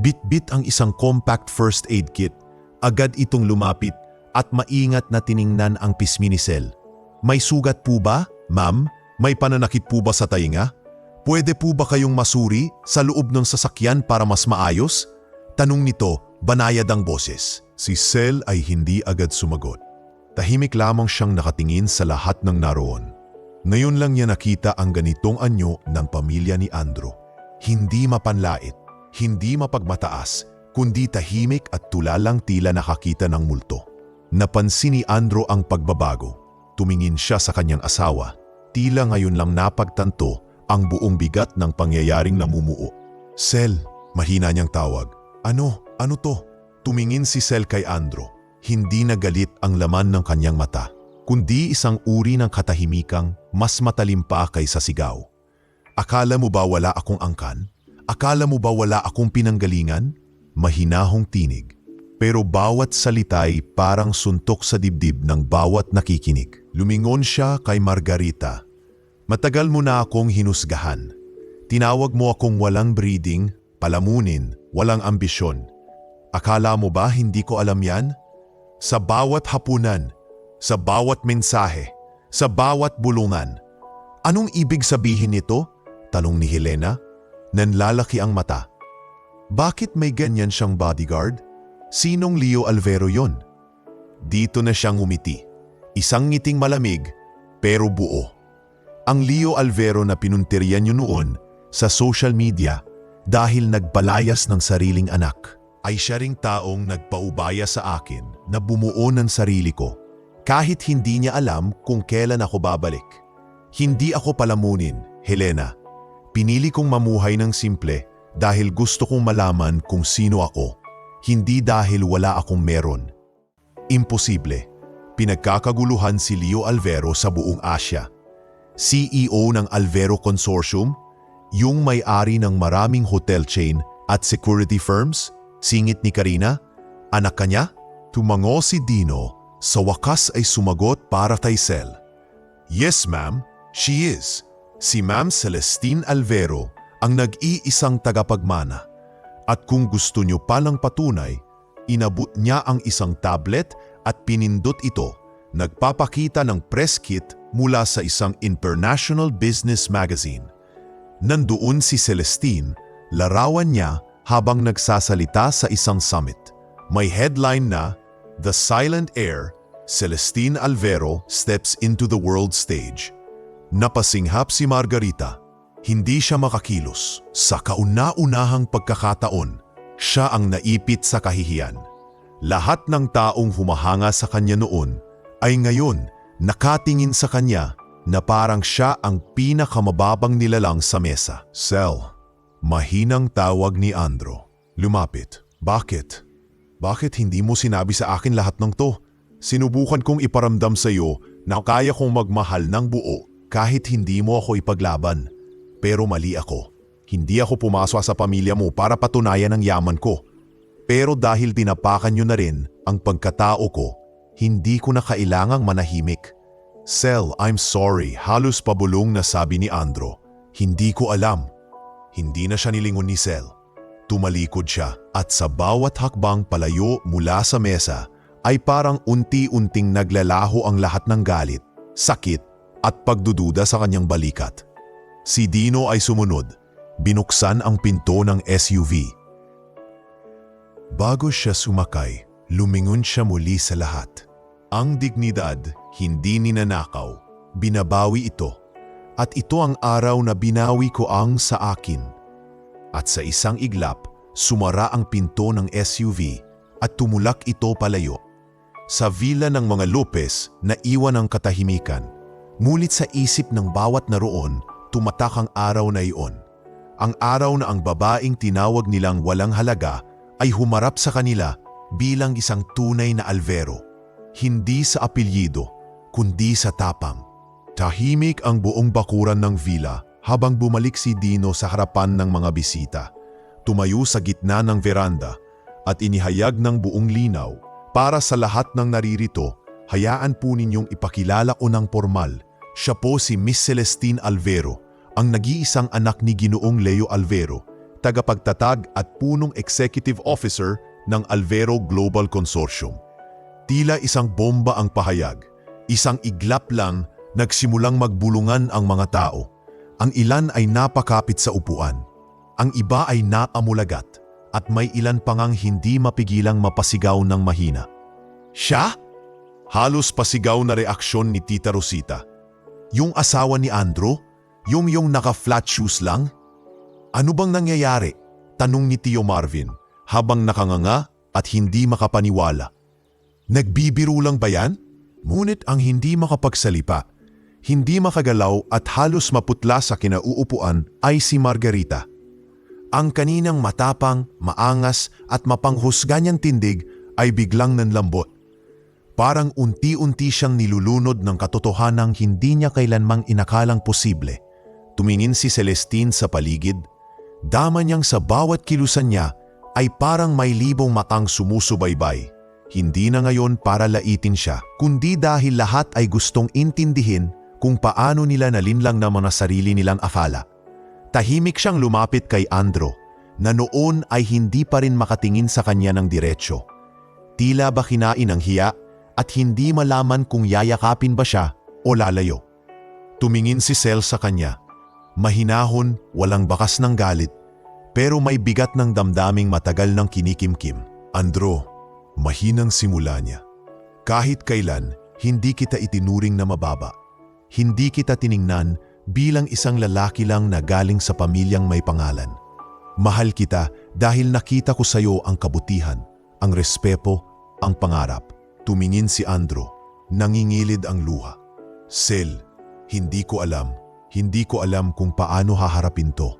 Bit-bit ang isang compact first aid kit. Agad itong lumapit at maingat na tiningnan ang pismi ni Cel. May sugat po ba, ma'am? May pananakit po ba sa tainga? Pwede po ba kayong masuri sa loob ng sasakyan para mas maayos? Tanong nito, banayad ang boses. Si Cel ay hindi agad sumagot. Tahimik lamang siyang nakatingin sa lahat ng naroon. Ngayon lang niya nakita ang ganitong anyo ng pamilya ni Andrew. Hindi mapanlait. Hindi mapagmataas, kundi tahimik at tulalang tila nakakita ng multo. Napansin ni Andrew ang pagbabago. Tumingin siya sa kanyang asawa. Tila ngayon lang napagtanto ang buong bigat ng pangyayaring namumuo. Cel, mahina niyang tawag. Ano to? Tumingin si Cel kay Andrew. Hindi na galit ang laman ng kanyang mata, kundi isang uri ng katahimikang mas matalim pa kaysa sigaw. Akala mo ba wala akong angkan? Akala mo ba wala akong pinanggalingan? Mahinahong tinig. Pero bawat salita'y parang suntok sa dibdib ng bawat nakikinig. Lumingon siya kay Margarita. Matagal mo na akong hinusgahan. Tinawag mo akong walang breeding, palamunin, walang ambisyon. Akala mo ba hindi ko alam yan? Sa bawat hapunan, sa bawat mensahe, sa bawat bulungan. Anong ibig sabihin nito? Tanong ni Helena. Nanlalaki ang mata. Bakit may ganyan siyang bodyguard? Sinong Leo Alvero yon? Dito na siyang umiti. Isang ngiting malamig, pero buo. Ang Leo Alvero na pinuntiryan niyo noon sa social media dahil nagpalayas ng sariling anak, ay siya ring taong nagpaubaya sa akin na bumuo ng sarili ko. Kahit hindi niya alam kung kailan ako babalik. Hindi ako palamunin, Helena. Pinili kong mamuhay ng simple dahil gusto kong malaman kung sino ako, hindi dahil wala akong meron. Imposible. Pinagkakaguluhan si Leo Alvero sa buong Asia. CEO ng Alvero Consortium, yung may-ari ng maraming hotel chain at security firms, singit ni Karina, anak kanya? Tumango si Dino, sa wakas ay sumagot para kay Cel. Yes ma'am, she is. Si Ma'am Celestine Alvero ang nag-iisang tagapagmana. At kung gusto niyo palang patunay, inabot niya ang isang tablet at pinindot ito, nagpapakita ng press kit mula sa isang international business magazine. Nandoon si Celestine, larawan niya habang nagsasalita sa isang summit. May headline na, The Silent Heir, Celestine Alvero steps into the world stage. Napasinghap si Margarita. Hindi siya makakilos. Sa kauna-unahang pagkakataon, siya ang naipit sa kahihiyan. Lahat ng taong humahanga sa kanya noon ay ngayon nakatingin sa kanya na parang siya ang pinakamababang nilalang sa mesa. Sel, mahinang tawag ni Andro. Lumapit. Bakit? Bakit hindi mo sinabi sa akin lahat ng to? Sinubukan kong iparamdam sa iyo na kaya kong magmahal ng buo kahit hindi mo ako ipaglaban. Pero mali ako. Hindi ako pumasok sa pamilya mo para patunayan ang yaman ko. Pero dahil tinapakan niyo na rin ang pagkatao ko, hindi ko na kailangang manahimik. Sel, I'm sorry, halos pabulong na sabi ni Andro. Hindi ko alam. Hindi na siya nilingon ni Sel. Tumalikod siya at sa bawat hakbang palayo mula sa mesa ay parang unti-unting naglalaho ang lahat ng galit, sakit at pagdududa sa kanyang balikat. Si Dino ay sumunod. Binuksan ang pinto ng SUV. Bago siya sumakay, lumingon siya muli sa lahat. Ang dignidad, hindi ninanakaw, binabawi ito. At ito ang araw na binawi ko ang sa akin. At sa isang iglap, sumara ang pinto ng SUV at tumulak ito palayo. Sa villa ng mga Lopez, naiwan ang katahimikan. Ngunit sa isip ng bawat naroon, tumatak ang araw na iyon. Ang araw na ang babaeng tinawag nilang walang halaga ay humarap sa kanila bilang isang tunay na Alvero. Hindi sa apelyido, kundi sa tapang. Tahimik ang buong bakuran ng villa habang bumalik si Dino sa harapan ng mga bisita. Tumayo sa gitna ng veranda at inihayag ng buong linaw. Para sa lahat ng naririto, hayaan po ninyong ipakilala ko ng formal. Siya po si Miss Celestine Alvero, ang nag-iisang anak ni Ginoong Leo Alvero, tagapagtatag at punong executive officer ng Alvero Global Consortium. Tila isang bomba ang pahayag, isang iglap lang nagsimulang magbulungan ang mga tao. Ang ilan ay napakapit sa upuan, ang iba ay naamulagat, at may ilan pa ngang hindi mapigilang mapasigaw ng mahina. Siya? Halos pasigaw na reaksyon ni Tita Rosita. Yung asawa ni Andro? Yung naka-flat shoes lang? Ano bang nangyayari? Tanong ni Tio Marvin habang nakanganga at hindi makapaniwala. Nagbibiro lang ba yan? Ngunit ang hindi makapagsalita, hindi makagalaw at halos maputla sa kinauupuan ay si Margarita. Ang kaninang matapang, maangas at mapanghusga niyang tindig ay biglang nanlambot. Parang unti-unti siyang nilulunod ng katotohanang hindi niya kailanmang inakalang posible. Tumingin si Celestine sa paligid. Dama niyang sa bawat kilusan niya ay parang may libong matang sumusubaybay. Hindi na ngayon para laitin siya, kundi dahil lahat ay gustong intindihin kung paano nila nalinlang na mga sarili nilang akala. Tahimik siyang lumapit kay Andro, na noon ay hindi pa rin makatingin sa kanya ng diretsyo. Tila ba kinain ng hiya at hindi malaman kung yayakapin ba siya o lalayo. Tumingin si Sel sa kanya. Mahinahon, walang bakas ng galit, pero may bigat ng damdaming matagal ng kinikimkim. Andro, mahinang simula niya. Kahit kailan, hindi kita itinuring na mababa. Hindi kita tiningnan bilang isang lalaki lang na galing sa pamilyang may pangalan. Mahal kita dahil nakita ko sa iyo ang kabutihan, ang respeto, ang pangarap. Tumingin si Andro, nangingilid ang luha. Sel, hindi ko alam kung paano haharapin to.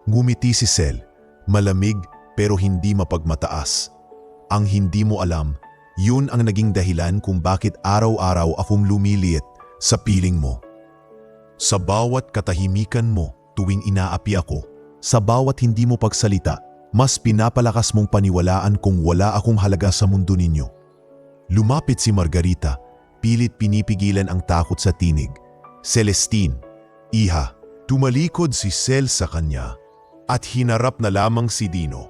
Ngumiti si Sel, malamig pero hindi mapagmataas. Ang hindi mo alam, yun ang naging dahilan kung bakit araw-araw akong lumiliit sa piling mo. Sa bawat katahimikan mo tuwing inaapi ako, sa bawat hindi mo pagsalita, mas pinapalakas mong paniwalaan kung wala akong halaga sa mundo ninyo. Lumapit si Margarita, pilit pinipigilan ang takot sa tinig. Celestine, iha, tumalikod si Sel sa kanya at hinarap na lamang si Dino.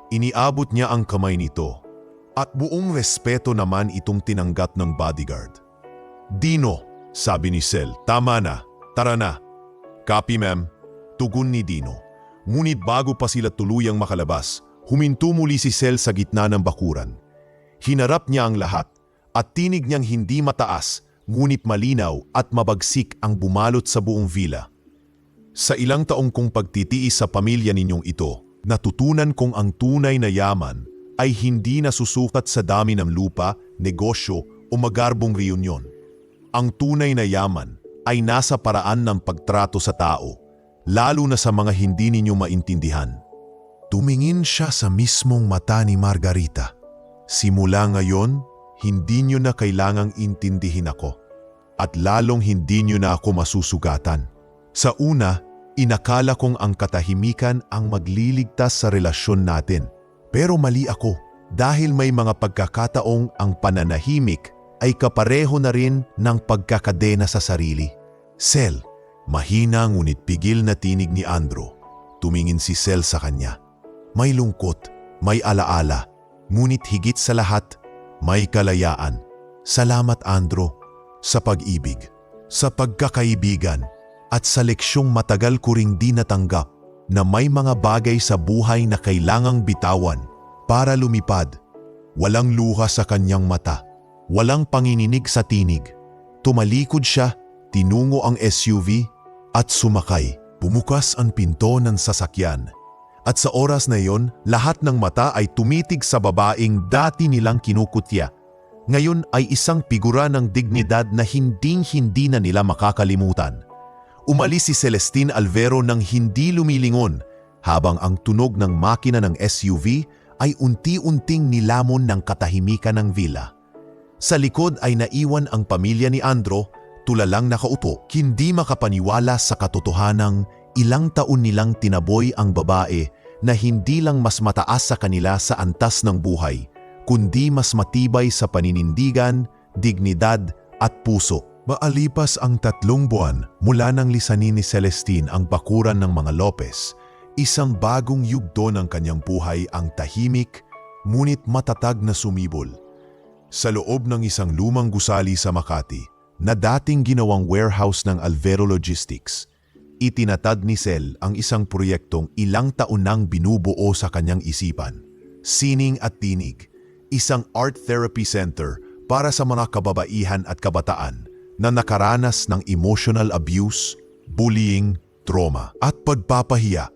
Iniabot niya ang kamay nito at buong respeto naman itong tinanggap ng bodyguard. Dino, sabi ni Sel, tama na, tara na. Copy ma'am, tugon ni Dino. Ngunit bago pa sila tuluyang makalabas, huminto muli si Sel sa gitna ng bakuran. Hinarap niya ang lahat at tinig niyang hindi mataas ngunit malinaw at mabagsik ang bumalot sa buong villa. Sa ilang taong kong pagtitiis sa pamilya ninyong ito, natutunan kong ang tunay na yaman ay hindi nasusukat sa dami ng lupa, negosyo o magarbong reunyon. Ang tunay na yaman ay nasa paraan ng pagtrato sa tao, lalo na sa mga hindi ninyo maintindihan. Tumingin siya sa mismong mata ni Margarita. Simula ngayon, hindi nyo na kailangang intindihin ako at lalong hindi nyo na ako masusugatan. Sa una, inakala kong ang katahimikan ang magliligtas sa relasyon natin. Pero mali ako dahil may mga pagkakataong ang pananahimik ay kapareho na rin ng pagkakadena sa sarili. Sel, mahina ngunit pigil na tinig ni Andro. Tumingin si Sel sa kanya. May lungkot, may alaala, ngunit higit sa lahat, may kalayaan. Salamat Andro, sa pag-ibig, sa pagkakaibigan, at sa leksyong matagal ko ring di natanggap na may mga bagay sa buhay na kailangang bitawan para lumipad. Walang luha sa kanyang mata, walang pangininig sa tinig. Tumalikod siya, tinungo ang SUV at sumakay. Bumukas ang pinto ng sasakyan. At sa oras na iyon, lahat ng mata ay tumitig sa babaeng dati nilang kinukutya. Ngayon ay isang figura ng dignidad na hinding-hindi na nila makakalimutan. Umalis si Celestine Alvero nang hindi lumilingon, habang ang tunog ng makina ng SUV ay unti-unting nilamon ng katahimikan ng villa. Sa likod ay naiwan ang pamilya ni Andro, tulalang nakaupo, hindi makapaniwala sa katotohanang ilang taon nilang tinaboy ang babae na hindi lang mas mataas sa kanila sa antas ng buhay, kundi mas matibay sa paninindigan, dignidad at puso. Maalipas ang 3 buwan mula nang lisanin ni Celestine ang bakuran ng mga Lopez, isang bagong yugto ng kanyang buhay ang tahimik, ngunit matatag na sumibol. Sa loob ng isang lumang gusali sa Makati, na dating ginawang warehouse ng Alvero Logistics, itinatad ni Sel ang isang proyektong ilang taon nang binubuo sa kanyang isipan. Sining at Tinig, isang art therapy center para sa mga kababaihan at kabataan na nakaranas ng emotional abuse, bullying, trauma at pagpapahiya,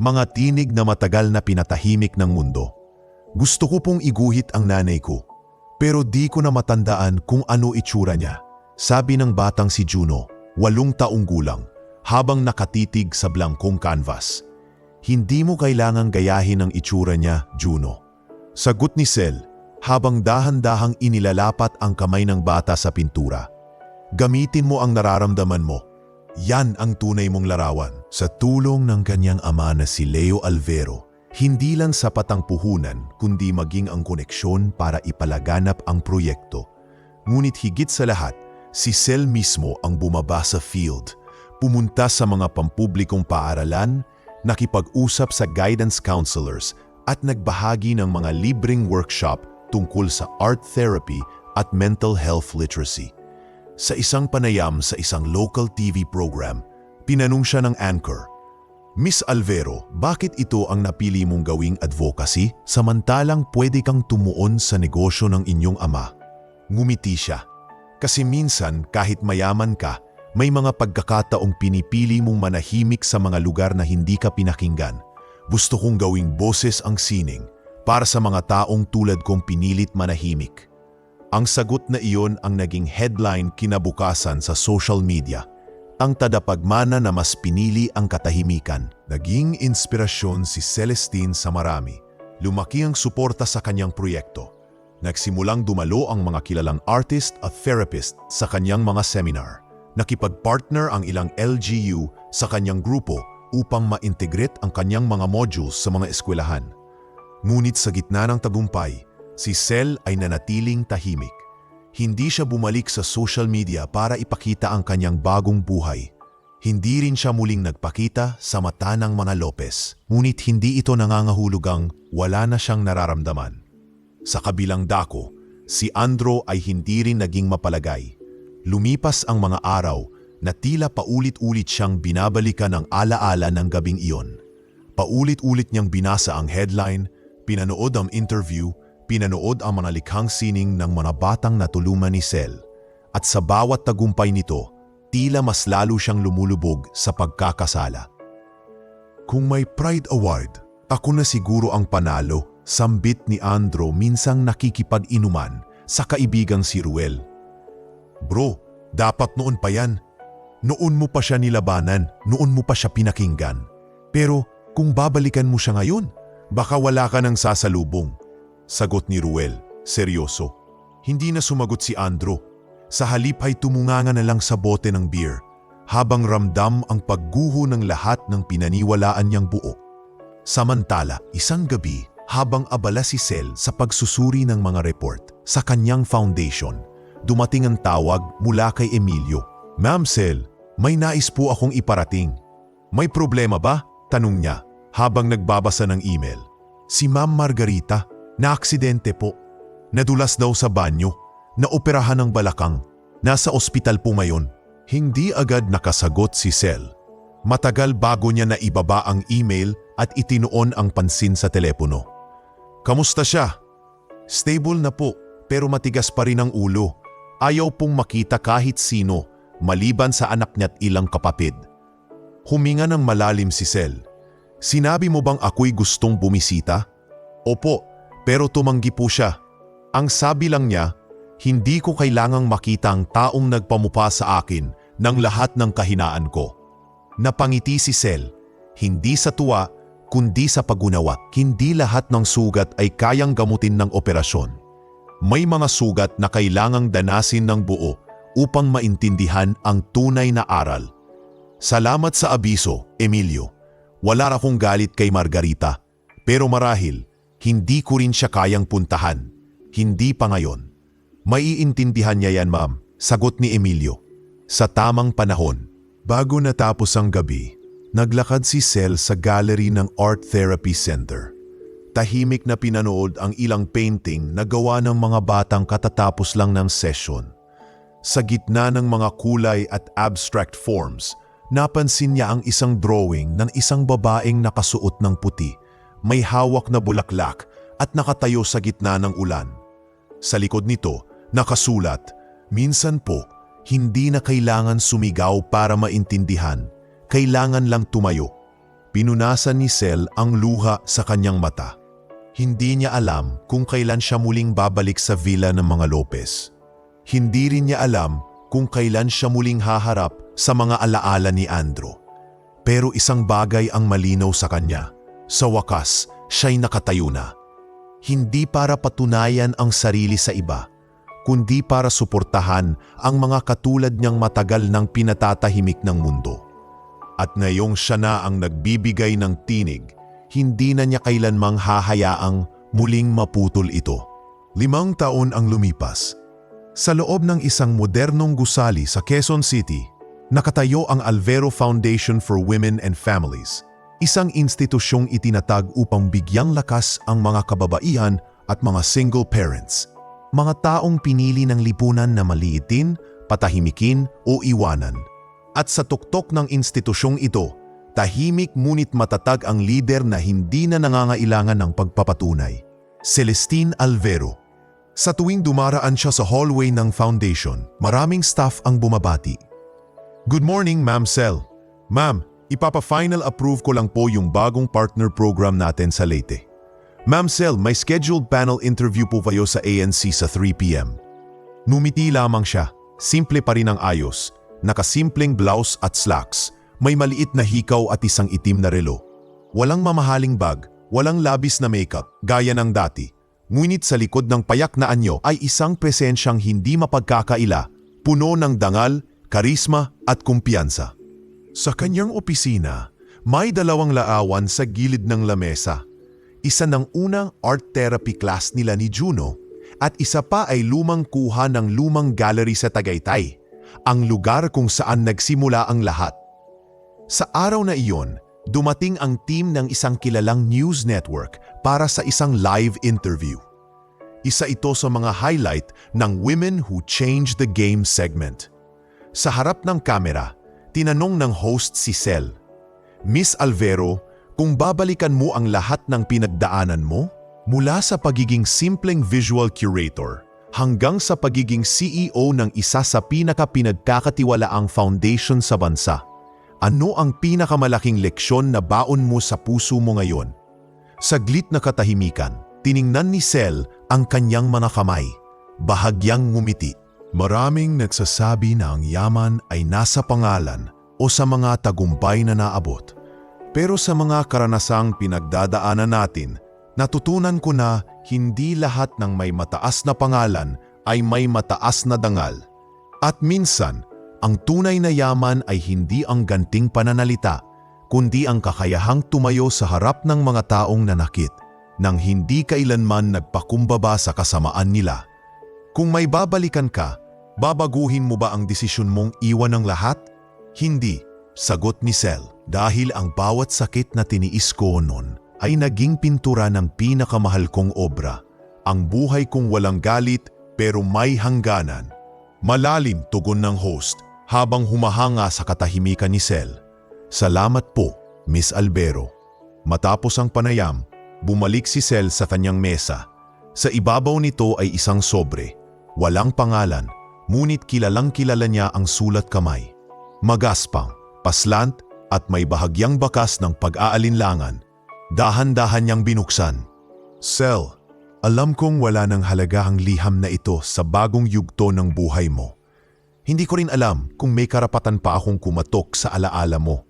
mga tinig na matagal na pinatahimik ng mundo. Gusto ko pong iguhit ang nanay ko, pero di ko na matandaan kung ano itsura niya, sabi ng batang si Juno, 8 taong gulang, habang nakatitig sa blangkong canvas. Hindi mo kailangang gayahin ang itsura niya, Juno. Sagot ni Sel, habang dahan-dahang inilalapat ang kamay ng bata sa pintura. Gamitin mo ang nararamdaman mo. Yan ang tunay mong larawan. Sa tulong ng kanyang ama na si Leo Alvero, hindi lang sapat ang puhunan kundi maging ang koneksyon para ipalaganap ang proyekto. Ngunit higit sa lahat, si Sel mismo ang bumaba sa field, pumunta sa mga pampublikong paaralan, nakipag-usap sa guidance counselors at nagbahagi ng mga libreng workshop tungkol sa art therapy at mental health literacy. Sa isang panayam sa isang local TV program, pinanong siya ng anchor, Miss Alvero, bakit ito ang napili mong gawing advocacy samantalang pwede kang tumuon sa negosyo ng inyong ama? Ngumiti siya. Kasi minsan kahit mayaman ka, may mga pagkakataong pinipili mong manahimik sa mga lugar na hindi ka pinakinggan. Gusto kong gawing boses ang sining para sa mga taong tulad kong pinilit manahimik. Ang sagot na iyon ang naging headline kinabukasan sa social media. Ang tadapagmana na mas pinili ang katahimikan. Naging inspirasyon si Celestine sa marami. Lumaki ang suporta sa kanyang proyekto. Nagsimulang dumalo ang mga kilalang artist at therapist sa kanyang mga seminar. Nakipag-partner ang ilang LGU sa kanyang grupo upang ma-integrate ang kanyang mga modules sa mga eskwelahan. Ngunit sa gitna ng tagumpay, si Sel ay nanatiling tahimik. Hindi siya bumalik sa social media para ipakita ang kanyang bagong buhay. Hindi rin siya muling nagpakita sa mata ng mga Lopez. Ngunit hindi ito nangangahulugang wala na siyang nararamdaman. Sa kabilang dako, si Andro ay hindi rin naging mapalagay. Lumipas ang mga araw na tila paulit-ulit siyang binabalikan ang alaala ng gabing iyon. Paulit-ulit niyang binasa ang headline, pinanood ang interview, pinanood ang mga likhang sining ng mga batang natulungan ni Sel. at sa bawat tagumpay nito, tila mas lalo siyang lumulubog sa pagkakasala. Kung may Pride Award, ako na siguro ang panalo, sambit ni Andrew minsang nakikipag-inuman sa kaibigang si Ruel. Bro, dapat noon pa yan. Noon mo pa siya nilabanan, noon mo pa siya pinakinggan. Pero kung babalikan mo siya ngayon, baka wala ka nang sasalubong. Sagot ni Ruel, seryoso. Hindi na sumagot si Andrew. Sa halip ay tumunganga na lang sa bote ng beer, habang ramdam ang pagguho ng lahat ng pinaniwalaan niyang buo. Samantala, isang gabi, habang abala si Sel sa pagsusuri ng mga report sa kanyang foundation, dumating ang tawag mula kay Emilio. Ma'am Sel, may nais po akong iparating. May problema ba? Tanong niya habang nagbabasa ng email. Si Ma'am Margarita, na-aksidente po. Nadulas daw sa banyo, naoperahan ng balakang. Nasa ospital po ngayon. Hindi agad nakasagot si Sel. Matagal bago niya naibaba ang email at itinuon ang pansin sa telepono. Kamusta siya? Stable na po, pero matigas pa rin ang ulo. Ayaw pong makita kahit sino, maliban sa anak niya't ilang kapatid. Huminga ng malalim si Sel. Sinabi mo bang ako'y gustong bumisita? Opo, pero tumanggi po siya. Ang sabi lang niya, hindi ko kailangang makita ang taong nagpamupa sa akin ng lahat ng kahinaan ko. Napangiti si Sel, hindi sa tuwa, kundi sa pagunawa. Hindi lahat ng sugat ay kayang gamutin ng operasyon. May mga sugat na kailangang danasin ng buo upang maintindihan ang tunay na aral. Salamat sa abiso, Emilio. Wala akong galit kay Margarita, pero marahil, hindi ko rin siya kayang puntahan. Hindi pa ngayon. Maiintindihan niya yan, ma'am, sagot ni Emilio. Sa tamang panahon, bago natapos ang gabi, naglakad si Sel sa gallery ng Art Therapy Center. Tahimik na pinanood ang ilang painting na gawa ng mga batang katatapos lang ng session. Sa gitna ng mga kulay at abstract forms, napansin niya ang isang drawing ng isang babaeng nakasuot ng puti, may hawak na bulaklak at nakatayo sa gitna ng ulan. Sa likod nito, nakasulat, minsan po, hindi na kailangan sumigaw para maintindihan, kailangan lang tumayo. Pinunasan ni Sel ang luha sa kanyang mata. Hindi niya alam kung kailan siya muling babalik sa villa ng mga Lopez. Hindi rin niya alam kung kailan siya muling haharap sa mga alaala ni Andrew. Pero isang bagay ang malinaw sa kanya. Sa wakas, siya'y nakatayo na. Hindi para patunayan ang sarili sa iba, kundi para suportahan ang mga katulad niyang matagal nang pinatatahimik ng mundo. At ngayong siya na ang nagbibigay ng tinig, hindi na niya kailanmang hahayaang muling maputol ito. 5 taon ang lumipas. Sa loob ng isang modernong gusali sa Quezon City, nakatayo ang Alvero Foundation for Women and Families, isang institusyong itinatag upang bigyang lakas ang mga kababaihan at mga single parents. Mga taong pinili ng lipunan na maliitin, patahimikin o iwanan. At sa tuktok ng institusyong ito, tahimik ngunit matatag ang lider na hindi na nangangailangan ng pagpapatunay. Celestine Alvero. Sa tuwing dumaraan siya sa hallway ng foundation, maraming staff ang bumabati. Good morning, Ma'am Sel. Ma'am, ipapa-final approve ko lang po yung bagong partner program natin sa Leyte. Ma'am Sel, may scheduled panel interview po kayo sa ANC sa 3 p.m. Numiti lamang siya, simple pa rin ang ayos, nakasimpleng blouse at slacks, may maliit na hikaw at isang itim na relo. Walang mamahaling bag, walang labis na makeup, gaya ng dati. Ngunit sa likod ng payak na anyo ay isang presensyang hindi mapagkakaila, puno ng dangal, karisma at kumpiyansa. Sa kanyang opisina, may 2 laawan sa gilid ng lamesa. Isa ng unang art therapy class nila ni Juno at isa pa ay lumang kuha ng lumang gallery sa Tagaytay, ang lugar kung saan nagsimula ang lahat. Sa araw na iyon, dumating ang team ng isang kilalang news network para sa isang live interview. Isa ito sa mga highlight ng Women Who Changed the Game segment. Sa harap ng kamera, tinanong ng host si Sel, Miss Alvero, kung babalikan mo ang lahat ng pinagdaanan mo, mula sa pagiging simpleng visual curator hanggang sa pagiging CEO ng isa sa pinagkakatiwalaang foundation sa bansa. Ano ang pinakamalaking leksyon na baon mo sa puso mo ngayon? Saglit na katahimikan, tiningnan ni Sel ang kanyang mga kamay. Bahagyang ngumiti. Maraming nagsasabi na ang yaman ay nasa pangalan o sa mga tagumpay na naabot. Pero sa mga karanasang pinagdadaanan natin, natutunan ko na hindi lahat ng may mataas na pangalan ay may mataas na dangal. At minsan, ang tunay na yaman ay hindi ang ganting pananalita, kundi ang kakayahang tumayo sa harap ng mga taong nanakit nang hindi kailanman nagpakumbaba sa kasamaan nila. Kung may babalikan ka, babaguhin mo ba ang desisyon mong iwan ang lahat? Hindi, sagot ni Sel, dahil ang bawat sakit na tiniis ko noon ay naging pintura ng pinakamahal kong obra. Ang buhay kong walang galit pero may hangganan. Malalim tugon ng host habang humahanga sa katahimikan ni Sel. Salamat po, Miss Albero. Matapos ang panayam, bumalik si Sel sa kanyang mesa. Sa ibabaw nito ay isang sobre. Walang pangalan, ngunit kilalang-kilala niya ang sulat kamay. Magaspang, paslant at may bahagyang bakas ng pag-aalinlangan. Dahan-dahan niyang binuksan. Sel, alam kong wala ng halaga ang liham na ito sa bagong yugto ng buhay mo. Hindi ko rin alam kung may karapatan pa akong kumatok sa alaala mo.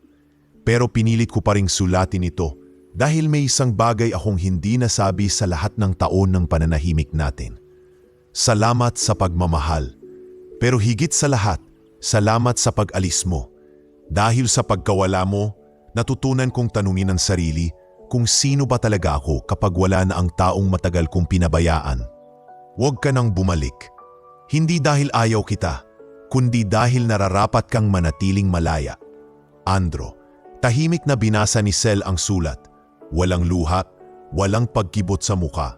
Pero pinilit ko pa ring sulatin ito dahil may isang bagay akong hindi nasabi sa lahat ng taon ng pananahimik natin. Salamat sa pagmamahal. Pero higit sa lahat, salamat sa pag-alis mo. Dahil sa pagkawala mo, natutunan kong tanungin ang sarili kung sino ba talaga ako kapag wala na ang taong matagal kong pinabayaan. Huwag ka nang bumalik. Hindi dahil ayaw kita, kundi dahil nararapat kang manatiling malaya. Andro, tahimik na binasa ni Sel ang sulat. Walang luha, walang pagkibot sa muka.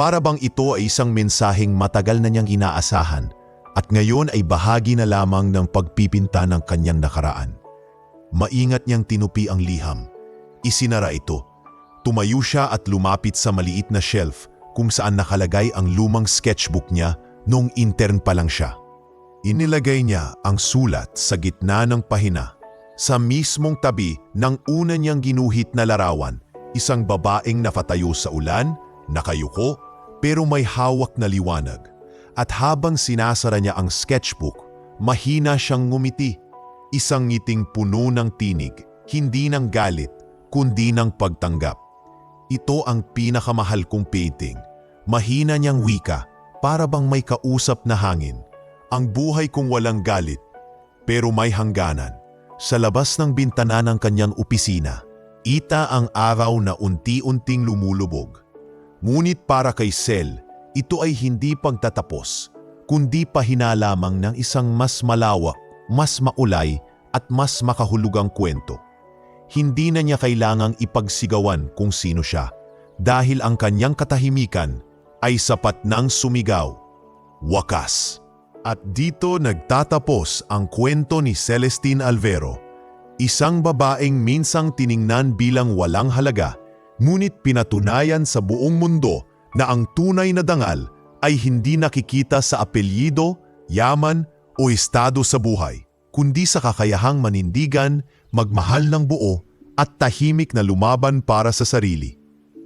Para bang ito ay isang mensaheng matagal na niyang inaasahan at ngayon ay bahagi na lamang ng pagpipinta ng kanyang nakaraan. Maingat niyang tinupi ang liham. Isinara ito. Tumayo siya at lumapit sa maliit na shelf kung saan nakalagay ang lumang sketchbook niya noong intern pa lang siya. Inilagay niya ang sulat sa gitna ng pahina. Sa mismong tabi ng una niyang ginuhit na larawan, isang babaeng nakatayo sa ulan, nakayuko, pero may hawak na liwanag. At habang sinasara niya ang sketchbook, mahina siyang ngumiti. Isang ngiting puno ng tinig, hindi ng galit, kundi ng pagtanggap. Ito ang pinakamahal kong painting. Mahina niyang wika, para bang may kausap na hangin. Ang buhay kong walang galit, pero may hangganan. Sa labas ng bintana ng kanyang opisina, ita ang araw na unti-unting lumulubog. Ngunit para kay Sel, ito ay hindi pagtatapos, kundi pahina lamang ng isang mas malawak, mas maulay at mas makahulugang kwento. Hindi na niya kailangang ipagsigawan kung sino siya dahil ang kanyang katahimikan ay sapat nang sumigaw. Wakas! At dito nagtatapos ang kwento ni Celestine Alvero, isang babaeng minsang tiningnan bilang walang halaga, ngunit pinatunayan sa buong mundo na ang tunay na dangal ay hindi nakikita sa apelyido, yaman o estado sa buhay, kundi sa kakayahang manindigan, magmahal ng buo at tahimik na lumaban para sa sarili.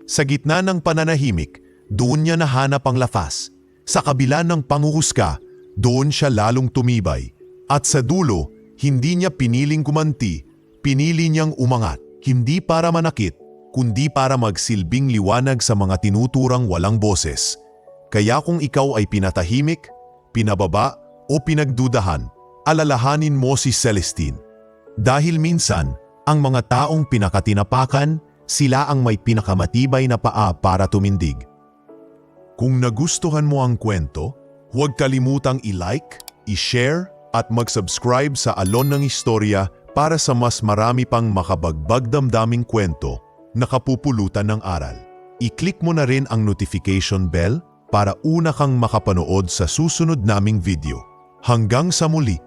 Sa gitna ng pananahimik, doon niya nahanap ang lakas. Sa kabila ng panghuhusga, doon siya lalong tumibay. At sa dulo, hindi niya piniling kumanti, pinili niyang umangat, hindi para manakit, kundi para magsilbing liwanag sa mga tinuturang walang boses. Kaya kung ikaw ay pinatahimik, pinababa o pinagdudahan, alalahanin mo si Celestine. Dahil minsan, ang mga taong pinakatinapakan, sila ang may pinakamatibay na paa para tumindig. Kung nagustuhan mo ang kwento, huwag kalimutang i-like, i-share at mag-subscribe sa Alon ng Istorya para sa mas marami pang makabagbag damdaming kwento na kapupulutan ng aral. I-click mo na rin ang notification bell para una kang makapanood sa susunod naming video. Hanggang sa muli!